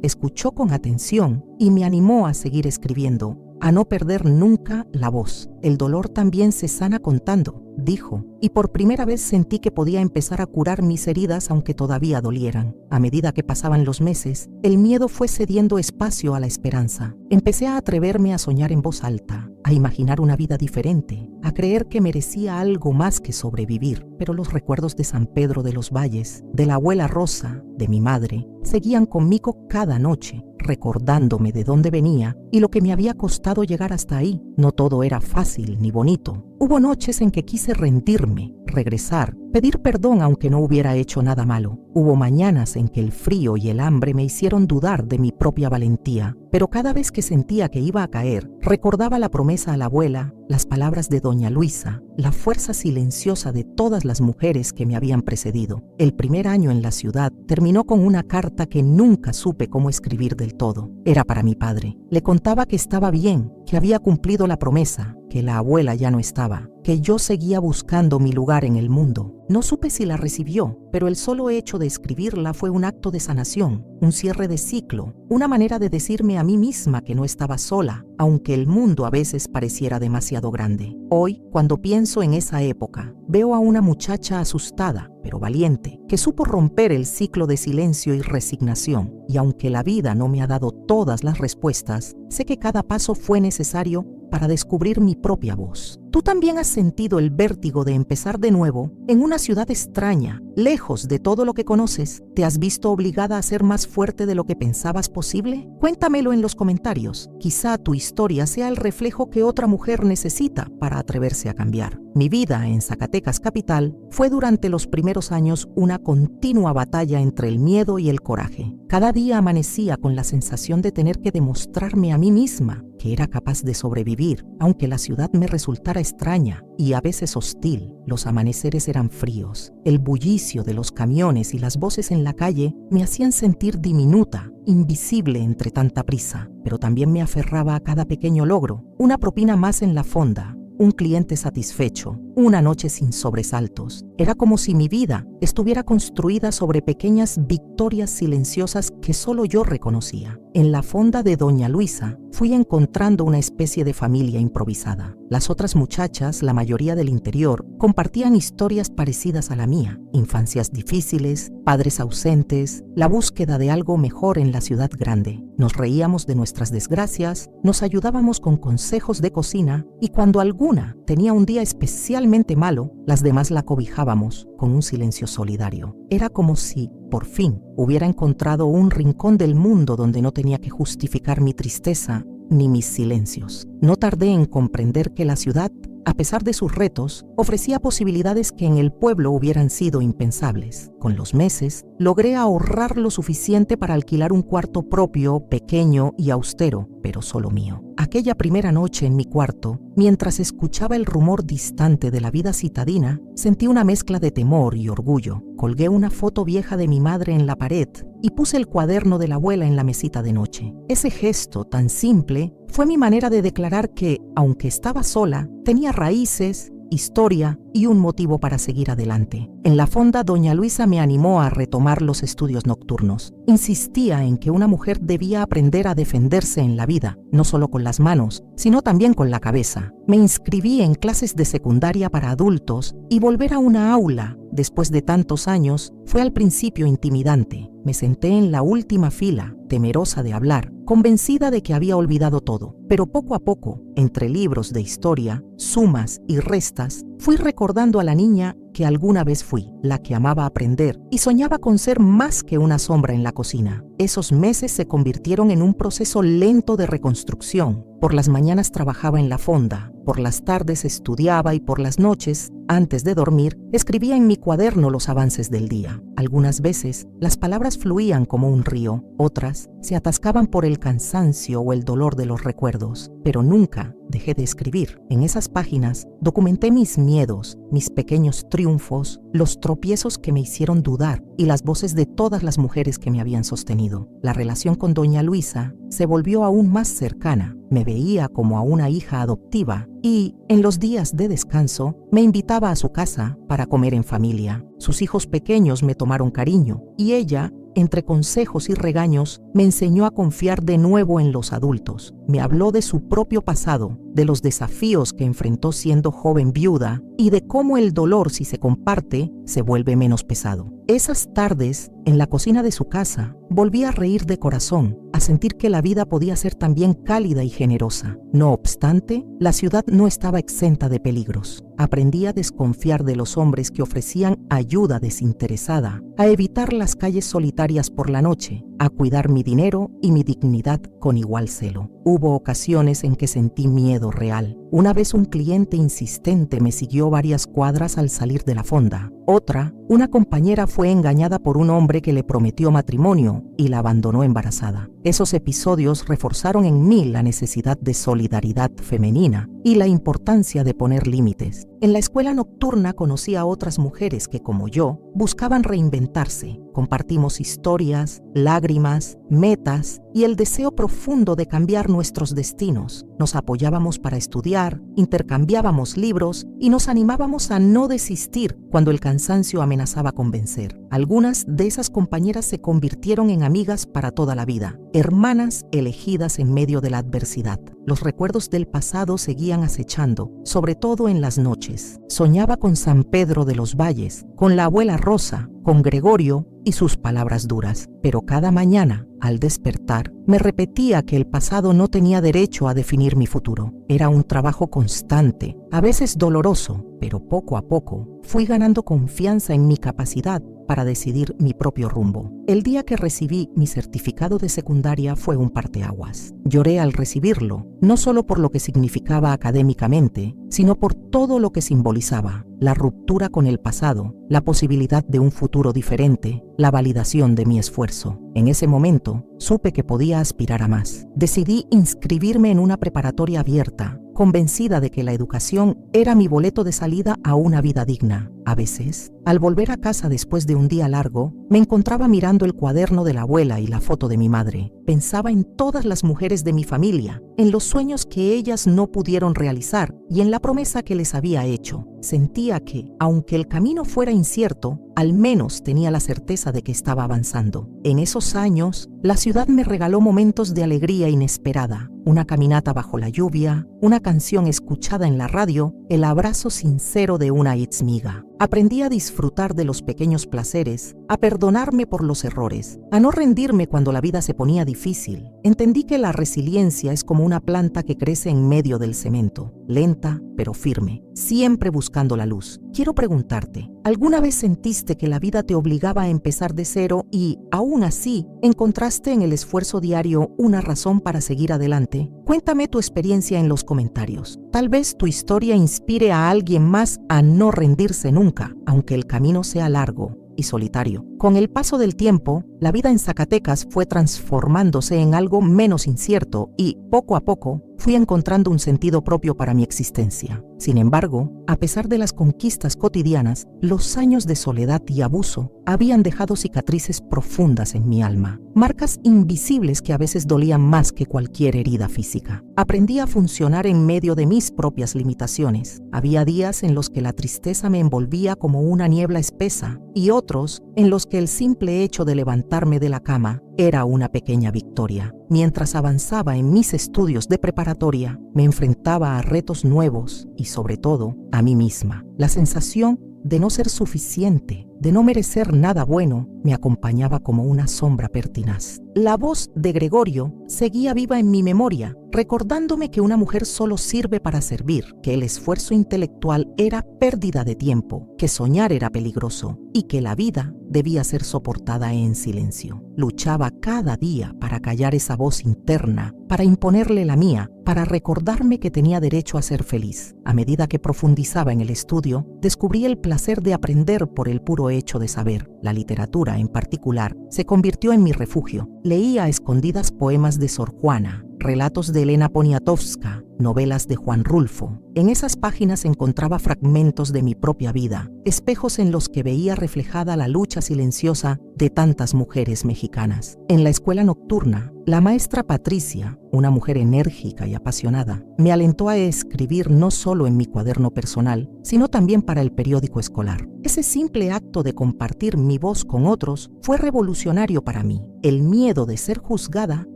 escuchó con atención y me animó a seguir escribiendo, a no perder nunca la voz. El dolor también se sana contando, dijo, y por primera vez sentí que podía empezar a curar mis heridas aunque todavía dolieran. A medida que pasaban los meses, el miedo fue cediendo espacio a la esperanza. Empecé a atreverme a soñar en voz alta, a imaginar una vida diferente, a creer que merecía algo más que sobrevivir. Pero los recuerdos de San Pedro de los Valles, de la abuela Rosa, de mi madre, seguían conmigo cada noche, recordándome de dónde venía y lo que me había costado llegar hasta ahí. No todo era fácil ni bonito. Hubo noches en que quise rendirme, regresar, pedir perdón aunque no hubiera hecho nada malo. Hubo mañanas en que el frío y el hambre me hicieron dudar de mi propia valentía, pero cada vez que sentía que iba a caer, recordaba la promesa a la abuela, las palabras de doña Luisa, la fuerza silenciosa de todas las mujeres que me habían precedido. El primer año en la ciudad terminó con una carta que nunca supe cómo escribir del todo. Era para mi padre. Le contaba que estaba bien, que había cumplido la promesa, que la abuela ya no estaba, que yo seguía buscando mi lugar en el mundo. No supe si la recibió, pero el solo hecho de escribirla fue un acto de sanación, un cierre de ciclo, una manera de decirme a mí misma que no estaba sola, aunque el mundo a veces pareciera demasiado grande. Hoy, cuando pienso en esa época, veo a una muchacha asustada, pero valiente, que supo romper el ciclo de silencio y resignación. Y aunque la vida no me ha dado todas las respuestas, sé que cada paso fue necesario para descubrir mi propia voz. ¿Tú también has sentido el vértigo de empezar de nuevo en una ciudad extraña, lejos de todo lo que conoces? ¿Te has visto obligada a ser más fuerte de lo que pensabas posible? Cuéntamelo en los comentarios. Quizá tu historia sea el reflejo que otra mujer necesita para atreverse a cambiar. Mi vida en Zacatecas capital fue durante los primeros años una continua batalla entre el miedo y el coraje. Cada día amanecía con la sensación de tener que demostrarme a mí misma que era capaz de sobrevivir, aunque la ciudad me resultara extraña y a veces hostil. Los amaneceres eran fríos. El bullicio de los camiones y las voces en la calle me hacían sentir diminuta, invisible entre tanta prisa, pero también me aferraba a cada pequeño logro, una propina más en la fonda, un cliente satisfecho, una noche sin sobresaltos. Era como si mi vida estuviera construida sobre pequeñas victorias silenciosas que solo yo reconocía. En la fonda de Doña Luisa fui encontrando una especie de familia improvisada. Las otras muchachas, la mayoría del interior, compartían historias parecidas a la mía. Infancias difíciles, padres ausentes, la búsqueda de algo mejor en la ciudad grande. Nos reíamos de nuestras desgracias, nos ayudábamos con consejos de cocina y cuando alguna tenía un día especialmente malo, las demás la cobijábamos con un silencio solidario. Era como si, por fin, hubiera encontrado un rincón del mundo donde no tenía que justificar mi tristeza ni mis silencios. No tardé en comprender que la ciudad, a pesar de sus retos, ofrecía posibilidades que en el pueblo hubieran sido impensables. Con los meses, logré ahorrar lo suficiente para alquilar un cuarto propio, pequeño y austero, pero solo mío. Aquella primera noche en mi cuarto, mientras escuchaba el rumor distante de la vida citadina, sentí una mezcla de temor y orgullo. Colgué una foto vieja de mi madre en la pared y puse el cuaderno de la abuela en la mesita de noche. Ese gesto tan simple fue mi manera de declarar que, aunque estaba sola, tenía raíces, historia y un motivo para seguir adelante. En la fonda, Doña Luisa me animó a retomar los estudios nocturnos. Insistía en que una mujer debía aprender a defenderse en la vida, no solo con las manos, sino también con la cabeza. Me inscribí en clases de secundaria para adultos y volver a una aula, después de tantos años, fue al principio intimidante. Me senté en la última fila, temerosa de hablar, convencida de que había olvidado todo. Pero poco a poco, entre libros de historia, sumas y restas, fui recordando a la niña que alguna vez fui, la que amaba aprender y soñaba con ser más que una sombra en la cocina. Esos meses se convirtieron en un proceso lento de reconstrucción. Por las mañanas trabajaba en la fonda, por las tardes estudiaba y por las noches, antes de dormir, escribía en mi cuaderno los avances del día. Algunas veces, las palabras fluían como un río, otras se atascaban por el cansancio o el dolor de los recuerdos, pero nunca dejé de escribir. En esas páginas documenté mis miedos, mis pequeños triunfos, los tropiezos que me hicieron dudar y las voces de todas las mujeres que me habían sostenido. La relación con Doña Luisa se volvió aún más cercana. Me veía como a una hija adoptiva y, en los días de descanso, me invitaba a su casa para comer en familia. Sus hijos pequeños me tomaron cariño y ella, entre consejos y regaños, me enseñó a confiar de nuevo en los adultos. Me habló de su propio pasado, de los desafíos que enfrentó siendo joven viuda y de cómo el dolor, si se comparte, se vuelve menos pesado. Esas tardes, en la cocina de su casa, volví a reír de corazón, a sentir que la vida podía ser también cálida y generosa. No obstante, la ciudad no estaba exenta de peligros. Aprendí a desconfiar de los hombres que ofrecían ayuda desinteresada, a evitar las calles solitarias por la noche, a cuidar mi dinero y mi dignidad con igual celo. Hubo ocasiones en que sentí miedo real. Una vez un cliente insistente me siguió varias cuadras al salir de la fonda. Otra, una compañera fue engañada por un hombre que le prometió matrimonio y la abandonó embarazada. Esos episodios reforzaron en mí la necesidad de solidaridad femenina y la importancia de poner límites. En la escuela nocturna conocí a otras mujeres que, como yo, buscaban reinventarse. Compartimos historias, lágrimas, metas y el deseo profundo de cambiar nuestros destinos. Nos apoyábamos para estudiar, intercambiábamos libros y nos animábamos a no desistir cuando el cansancio amenazaba con vencer. Algunas de esas compañeras se convirtieron en amigas para toda la vida, hermanas elegidas en medio de la adversidad. Los recuerdos del pasado seguían acechando, sobre todo en las noches. Soñaba con San Pedro de los Valles, con la abuela Rosa, con Gregorio y sus palabras duras. Pero cada mañana, al despertar, me repetía que el pasado no tenía derecho a definir mi futuro. Era un trabajo constante, a veces doloroso, pero poco a poco fui ganando confianza en mi capacidad para decidir mi propio rumbo. El día que recibí mi certificado de secundaria fue un parteaguas. Lloré al recibirlo, no solo por lo que significaba académicamente, sino por todo lo que simbolizaba: la ruptura con el pasado, la posibilidad de un futuro diferente, la validación de mi esfuerzo. En ese momento, supe que podía aspirar a más. Decidí inscribirme en una preparatoria abierta, convencida de que la educación era mi boleto de salida a una vida digna. A veces, al volver a casa después de un día largo, me encontraba mirando el cuaderno de la abuela y la foto de mi madre. Pensaba en todas las mujeres de mi familia, en los sueños que ellas no pudieron realizar y en la promesa que les había hecho. Sentía que, aunque el camino fuera incierto, al menos tenía la certeza de que estaba avanzando. En esos años, la ciudad me regaló momentos de alegría inesperada: una caminata bajo la lluvia, una canción escuchada en la radio, el abrazo sincero de una ex-miga. Aprendí a disfrutar de los pequeños placeres, a perdonarme por los errores, a no rendirme cuando la vida se ponía difícil. Entendí que la resiliencia es como una planta que crece en medio del cemento, lenta pero firme, siempre buscando la luz. Quiero preguntarte, ¿alguna vez sentiste que la vida te obligaba a empezar de cero y, aún así, encontraste en el esfuerzo diario una razón para seguir adelante? Cuéntame tu experiencia en los comentarios. Tal vez tu historia inspire a alguien más a no rendirse nunca, aunque el camino sea largo y solitario. Con el paso del tiempo, la vida en Zacatecas fue transformándose en algo menos incierto y, poco a poco, fui encontrando un sentido propio para mi existencia. Sin embargo, a pesar de las conquistas cotidianas, los años de soledad y abuso habían dejado cicatrices profundas en mi alma, marcas invisibles que a veces dolían más que cualquier herida física. Aprendí a funcionar en medio de mis propias limitaciones. Había días en los que la tristeza me envolvía como una niebla espesa y otros en los que el simple hecho de levantarme de la cama era una pequeña victoria. Mientras avanzaba en mis estudios de preparatoria, me enfrentaba a retos nuevos y, sobre todo, a mí misma. La sensación de no ser suficiente, de no merecer nada bueno, me acompañaba como una sombra pertinaz. La voz de Gregorio seguía viva en mi memoria, recordándome que una mujer solo sirve para servir, que el esfuerzo intelectual era pérdida de tiempo, que soñar era peligroso y que la vida debía ser soportada en silencio. Luchaba cada día para callar esa voz interna, para imponerle la mía, para recordarme que tenía derecho a ser feliz. A medida que profundizaba en el estudio, descubrí el placer de aprender por el puro hecho de saber. La literatura, en particular, se convirtió en mi refugio. Leía a escondidas poemas de Sor Juana, relatos de Elena Poniatowska, novelas de Juan Rulfo. En esas páginas encontraba fragmentos de mi propia vida, espejos en los que veía reflejada la lucha silenciosa de tantas mujeres mexicanas. En la escuela nocturna, la maestra Patricia, una mujer enérgica y apasionada, me alentó a escribir no solo en mi cuaderno personal, sino también para el periódico escolar. Ese simple acto de compartir mi voz con otros fue revolucionario para mí. El miedo de ser juzgada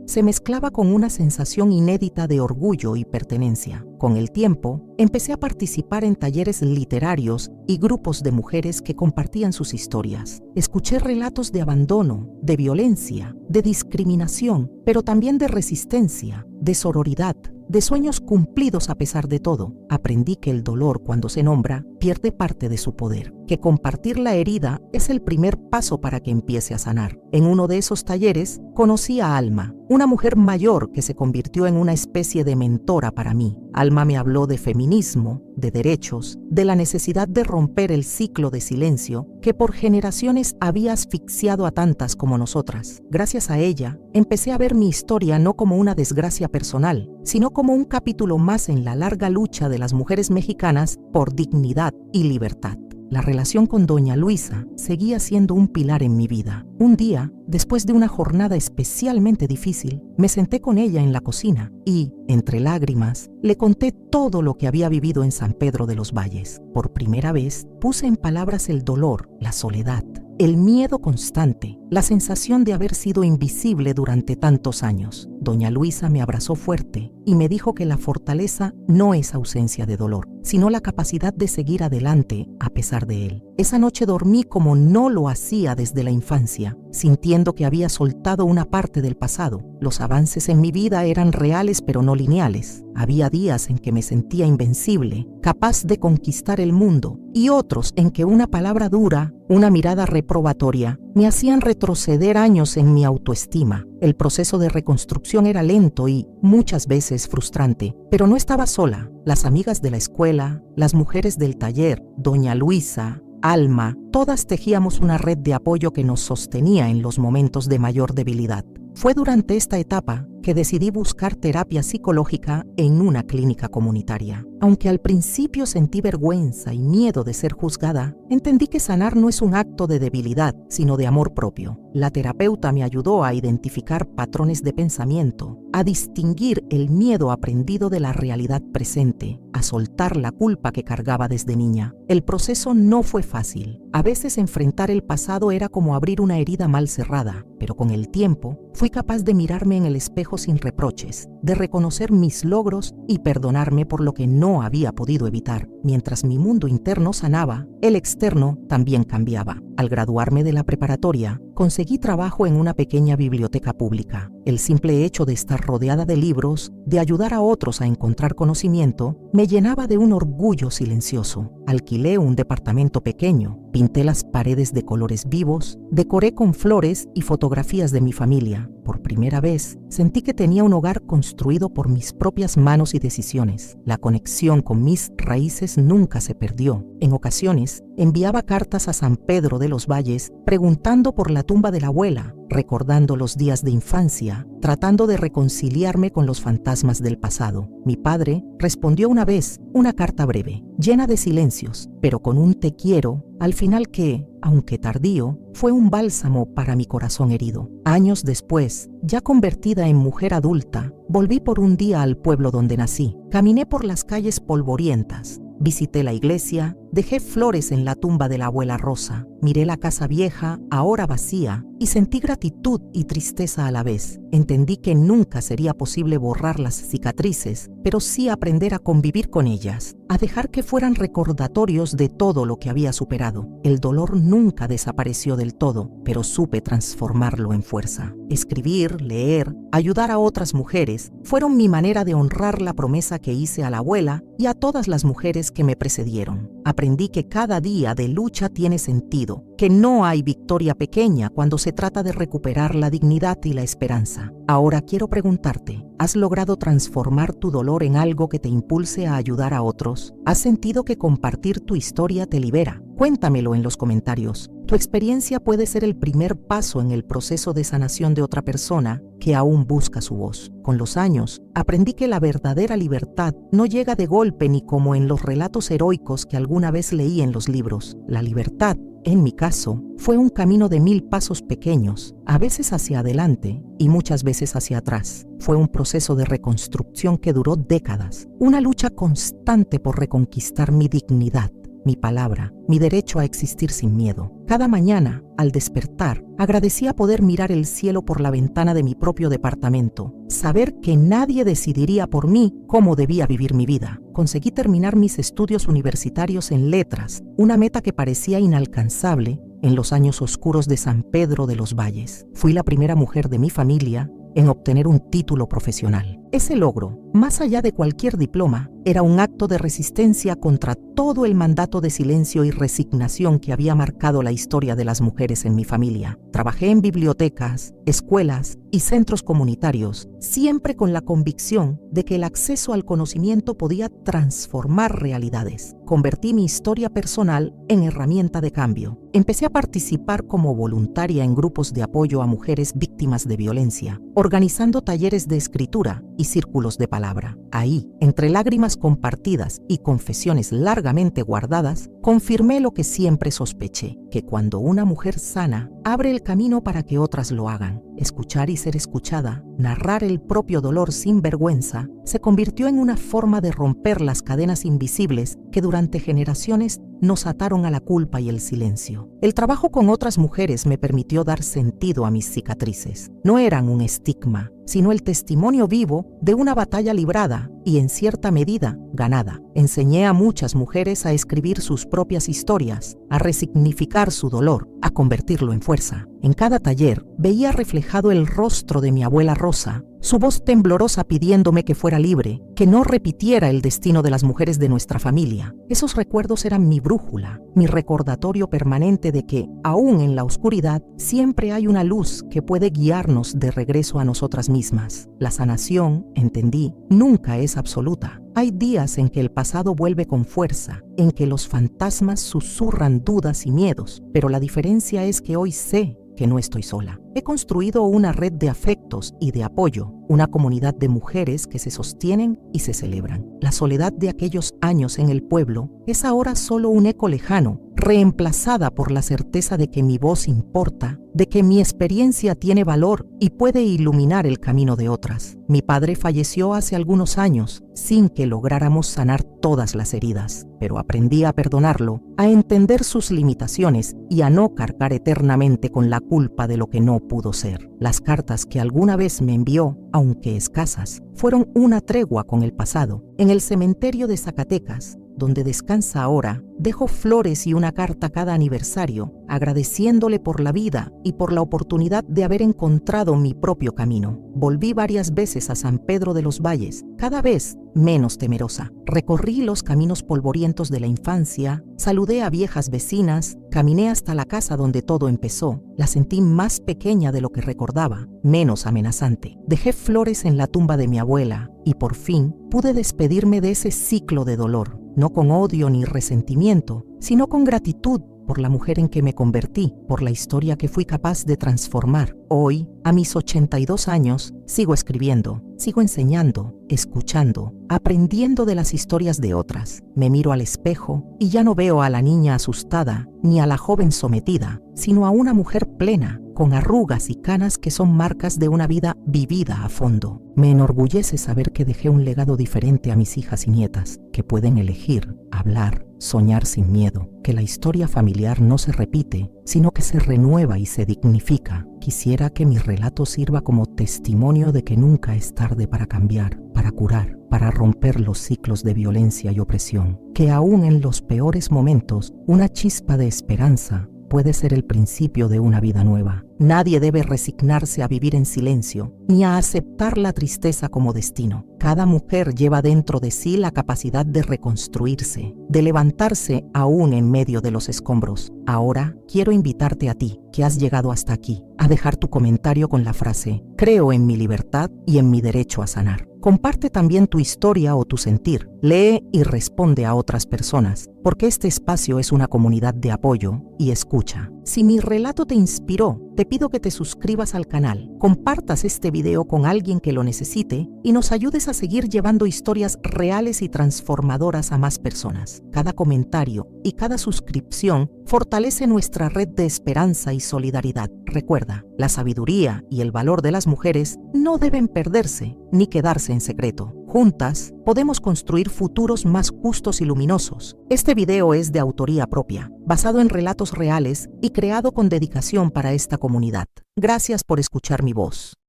se mezclaba con una sensación inédita de orgullo y pertenencia. Con el tiempo, empecé a participar en talleres literarios y grupos de mujeres que compartían sus historias. Escuché relatos de abandono, de violencia, de discriminación, pero también de resistencia, de sororidad, de sueños cumplidos a pesar de todo. Aprendí que el dolor, cuando se nombra, pierde parte de su poder, que compartir la herida es el primer paso para que empiece a sanar. En uno de esos talleres conocí a Alma, una mujer mayor que se convirtió en una especie de mentora para mí. Alma me habló de feminismo, de derechos, de la necesidad de romper el ciclo de silencio que por generaciones había asfixiado a tantas como nosotras. Gracias a ella, empecé a ver mi historia no como una desgracia personal, sino como un capítulo más en la larga lucha de las mujeres mexicanas por dignidad y libertad. La relación con doña Luisa seguía siendo un pilar en mi vida. Un día, después de una jornada especialmente difícil, me senté con ella en la cocina y, entre lágrimas, le conté todo lo que había vivido en San Pedro de los Valles. Por primera vez, puse en palabras el dolor, la soledad, el miedo constante, la sensación de haber sido invisible durante tantos años. Doña Luisa me abrazó fuerte y me dijo que la fortaleza no es ausencia de dolor, sino la capacidad de seguir adelante a pesar de él. Esa noche dormí como no lo hacía desde la infancia, sintiendo que había soltado una parte del pasado. Los avances en mi vida eran reales pero no lineales. Había días en que me sentía invencible, capaz de conquistar el mundo, y otros en que una palabra dura, una mirada reprobatoria, me hacían retroceder años en mi autoestima. El proceso de reconstrucción era lento y, muchas veces, frustrante, pero no estaba sola. Las amigas de la escuela, las mujeres del taller, doña Luisa, Alma, todas tejíamos una red de apoyo que nos sostenía en los momentos de mayor debilidad. Fue durante esta etapa que decidí buscar terapia psicológica en una clínica comunitaria. Aunque al principio sentí vergüenza y miedo de ser juzgada, entendí que sanar no es un acto de debilidad, sino de amor propio. La terapeuta me ayudó a identificar patrones de pensamiento, a distinguir el miedo aprendido de la realidad presente, a soltar la culpa que cargaba desde niña. El proceso no fue fácil. A veces enfrentar el pasado era como abrir una herida mal cerrada, pero con el tiempo fui capaz de mirarme en el espejo sin reproches, de reconocer mis logros y perdonarme por lo que no había podido evitar. Mientras mi mundo interno sanaba, el externo también cambiaba. Al graduarme de la preparatoria, conseguí trabajo en una pequeña biblioteca pública. El simple hecho de estar rodeada de libros, de ayudar a otros a encontrar conocimiento, me llenaba de un orgullo silencioso. Alquilé un departamento pequeño, pinté las paredes de colores vivos, decoré con flores y fotografías de mi familia. Por primera vez, sentí que tenía un hogar construido por mis propias manos y decisiones. La conexión con mis raíces nunca se perdió. En ocasiones, enviaba cartas a San Pedro de los Valles preguntando por la tumba de la abuela, recordando los días de infancia, tratando de reconciliarme con los fantasmas del pasado. Mi padre respondió una vez una carta breve, llena de silencios, pero con un te quiero, al final que, aunque tardío, fue un bálsamo para mi corazón herido. Años después, ya convertida en mujer adulta, volví por un día al pueblo donde nací. Caminé por las calles polvorientas, visité la iglesia, dejé flores en la tumba de la abuela Rosa, miré la casa vieja, ahora vacía, y sentí gratitud y tristeza a la vez. Entendí que nunca sería posible borrar las cicatrices, pero sí aprender a convivir con ellas, a dejar que fueran recordatorios de todo lo que había superado. El dolor nunca desapareció del todo, pero supe transformarlo en fuerza. Escribir, leer, ayudar a otras mujeres fueron mi manera de honrar la promesa que hice a la abuela y a todas las mujeres que me precedieron. Aprendí que cada día de lucha tiene sentido, que no hay victoria pequeña cuando se trata de recuperar la dignidad y la esperanza. Ahora quiero preguntarte, ¿has logrado transformar tu dolor en algo que te impulse a ayudar a otros? ¿Has sentido que compartir tu historia te libera? Cuéntamelo en los comentarios. Tu experiencia puede ser el primer paso en el proceso de sanación de otra persona que aún busca su voz. Con los años, aprendí que la verdadera libertad no llega de golpe ni como en los relatos heroicos que alguna vez leí en los libros. La libertad, en mi caso, fue un camino de 1000 pasos pequeños, a veces hacia adelante y muchas veces hacia atrás. Fue un proceso de reconstrucción que duró décadas, una lucha constante por reconquistar mi dignidad, mi palabra, mi derecho a existir sin miedo. Cada mañana, al despertar, agradecía poder mirar el cielo por la ventana de mi propio departamento, saber que nadie decidiría por mí cómo debía vivir mi vida. Conseguí terminar mis estudios universitarios en letras, una meta que parecía inalcanzable en los años oscuros de San Pedro de los Valles. Fui la primera mujer de mi familia en obtener un título profesional. Ese logro, más allá de cualquier diploma, era un acto de resistencia contra todo el mandato de silencio y resignación que había marcado la historia de las mujeres en mi familia. Trabajé en bibliotecas, escuelas y centros comunitarios, siempre con la convicción de que el acceso al conocimiento podía transformar realidades. Convertí mi historia personal en herramienta de cambio. Empecé a participar como voluntaria en grupos de apoyo a mujeres víctimas de violencia, organizando talleres de escritura y círculos de palabra. Ahí, entre lágrimas compartidas y confesiones largamente guardadas, confirmé lo que siempre sospeché, que cuando una mujer sana abre el camino para que otras lo hagan, escuchar y ser escuchada, narrar el propio dolor sin vergüenza, se convirtió en una forma de romper las cadenas invisibles que durante generaciones nos ataron a la culpa y el silencio. El trabajo con otras mujeres me permitió dar sentido a mis cicatrices. No eran un estigma, sino el testimonio vivo de una batalla librada y, en cierta medida, ganada. Enseñé a muchas mujeres a escribir sus propias historias, a resignificar su dolor, a convertirlo en fuerza. En cada taller veía reflejado el rostro de mi abuela Rosa, su voz temblorosa pidiéndome que fuera libre, que no repitiera el destino de las mujeres de nuestra familia. Esos recuerdos eran mi brújula, mi recordatorio permanente de que, aún en la oscuridad, siempre hay una luz que puede guiarnos de regreso a nosotras mismas. La sanación, entendí, nunca es absoluta. Hay días en que el pasado vuelve con fuerza, en que los fantasmas susurran dudas y miedos, pero la diferencia es que hoy sé que no estoy sola. He construido una red de afectos y de apoyo, una comunidad de mujeres que se sostienen y se celebran. La soledad de aquellos años en el pueblo es ahora solo un eco lejano, reemplazada por la certeza de que mi voz importa, de que mi experiencia tiene valor y puede iluminar el camino de otras. Mi padre falleció hace algunos años, sin que lográramos sanar todas las heridas, pero aprendí a perdonarlo, a entender sus limitaciones y a no cargar eternamente con la culpa de lo que no pudo ser. Las cartas que alguna vez me envió, aunque escasas, fueron una tregua con el pasado. En el cementerio de Zacatecas, donde descansa ahora, dejo flores y una carta cada aniversario, agradeciéndole por la vida y por la oportunidad de haber encontrado mi propio camino. Volví varias veces a San Pedro de los Valles, cada vez menos temerosa. Recorrí los caminos polvorientos de la infancia, saludé a viejas vecinas, caminé hasta la casa donde todo empezó. La sentí más pequeña de lo que recordaba, menos amenazante. Dejé flores en la tumba de mi abuela y por fin pude despedirme de ese ciclo de dolor, no con odio ni resentimiento, sino con gratitud por la mujer en que me convertí, por la historia que fui capaz de transformar. Hoy, a mis 82 años, sigo escribiendo, sigo enseñando, escuchando, aprendiendo de las historias de otras. Me miro al espejo y ya no veo a la niña asustada ni a la joven sometida, sino a una mujer plena, con arrugas y canas que son marcas de una vida vivida a fondo. Me enorgullece saber que dejé un legado diferente a mis hijas y nietas, que pueden elegir, hablar, soñar sin miedo, que la historia familiar no se repite, sino que se renueva y se dignifica. Quisiera que mi relato sirva como testimonio de que nunca es tarde para cambiar, para curar, para romper los ciclos de violencia y opresión, que aún en los peores momentos, una chispa de esperanza puede ser el principio de una vida nueva. Nadie debe resignarse a vivir en silencio, ni a aceptar la tristeza como destino. Cada mujer lleva dentro de sí la capacidad de reconstruirse, de levantarse aún en medio de los escombros. Ahora quiero invitarte a ti, que has llegado hasta aquí, a dejar tu comentario con la frase: creo en mi libertad y en mi derecho a sanar. Comparte también tu historia o tu sentir. Lee y responde a otras personas, porque este espacio es una comunidad de apoyo y escucha. Si mi relato te inspiró, te pido que te suscribas al canal, compartas este video con alguien que lo necesite y nos ayudes a seguir llevando historias reales y transformadoras a más personas. Cada comentario y cada suscripción fortalece nuestra red de esperanza y solidaridad. Recuerda, la sabiduría y el valor de las mujeres no deben perderse ni quedarse en secreto. Juntas podemos construir futuros más justos y luminosos. Este video es de autoría propia, basado en relatos reales y creado con dedicación para esta comunidad. Gracias por escuchar mi voz.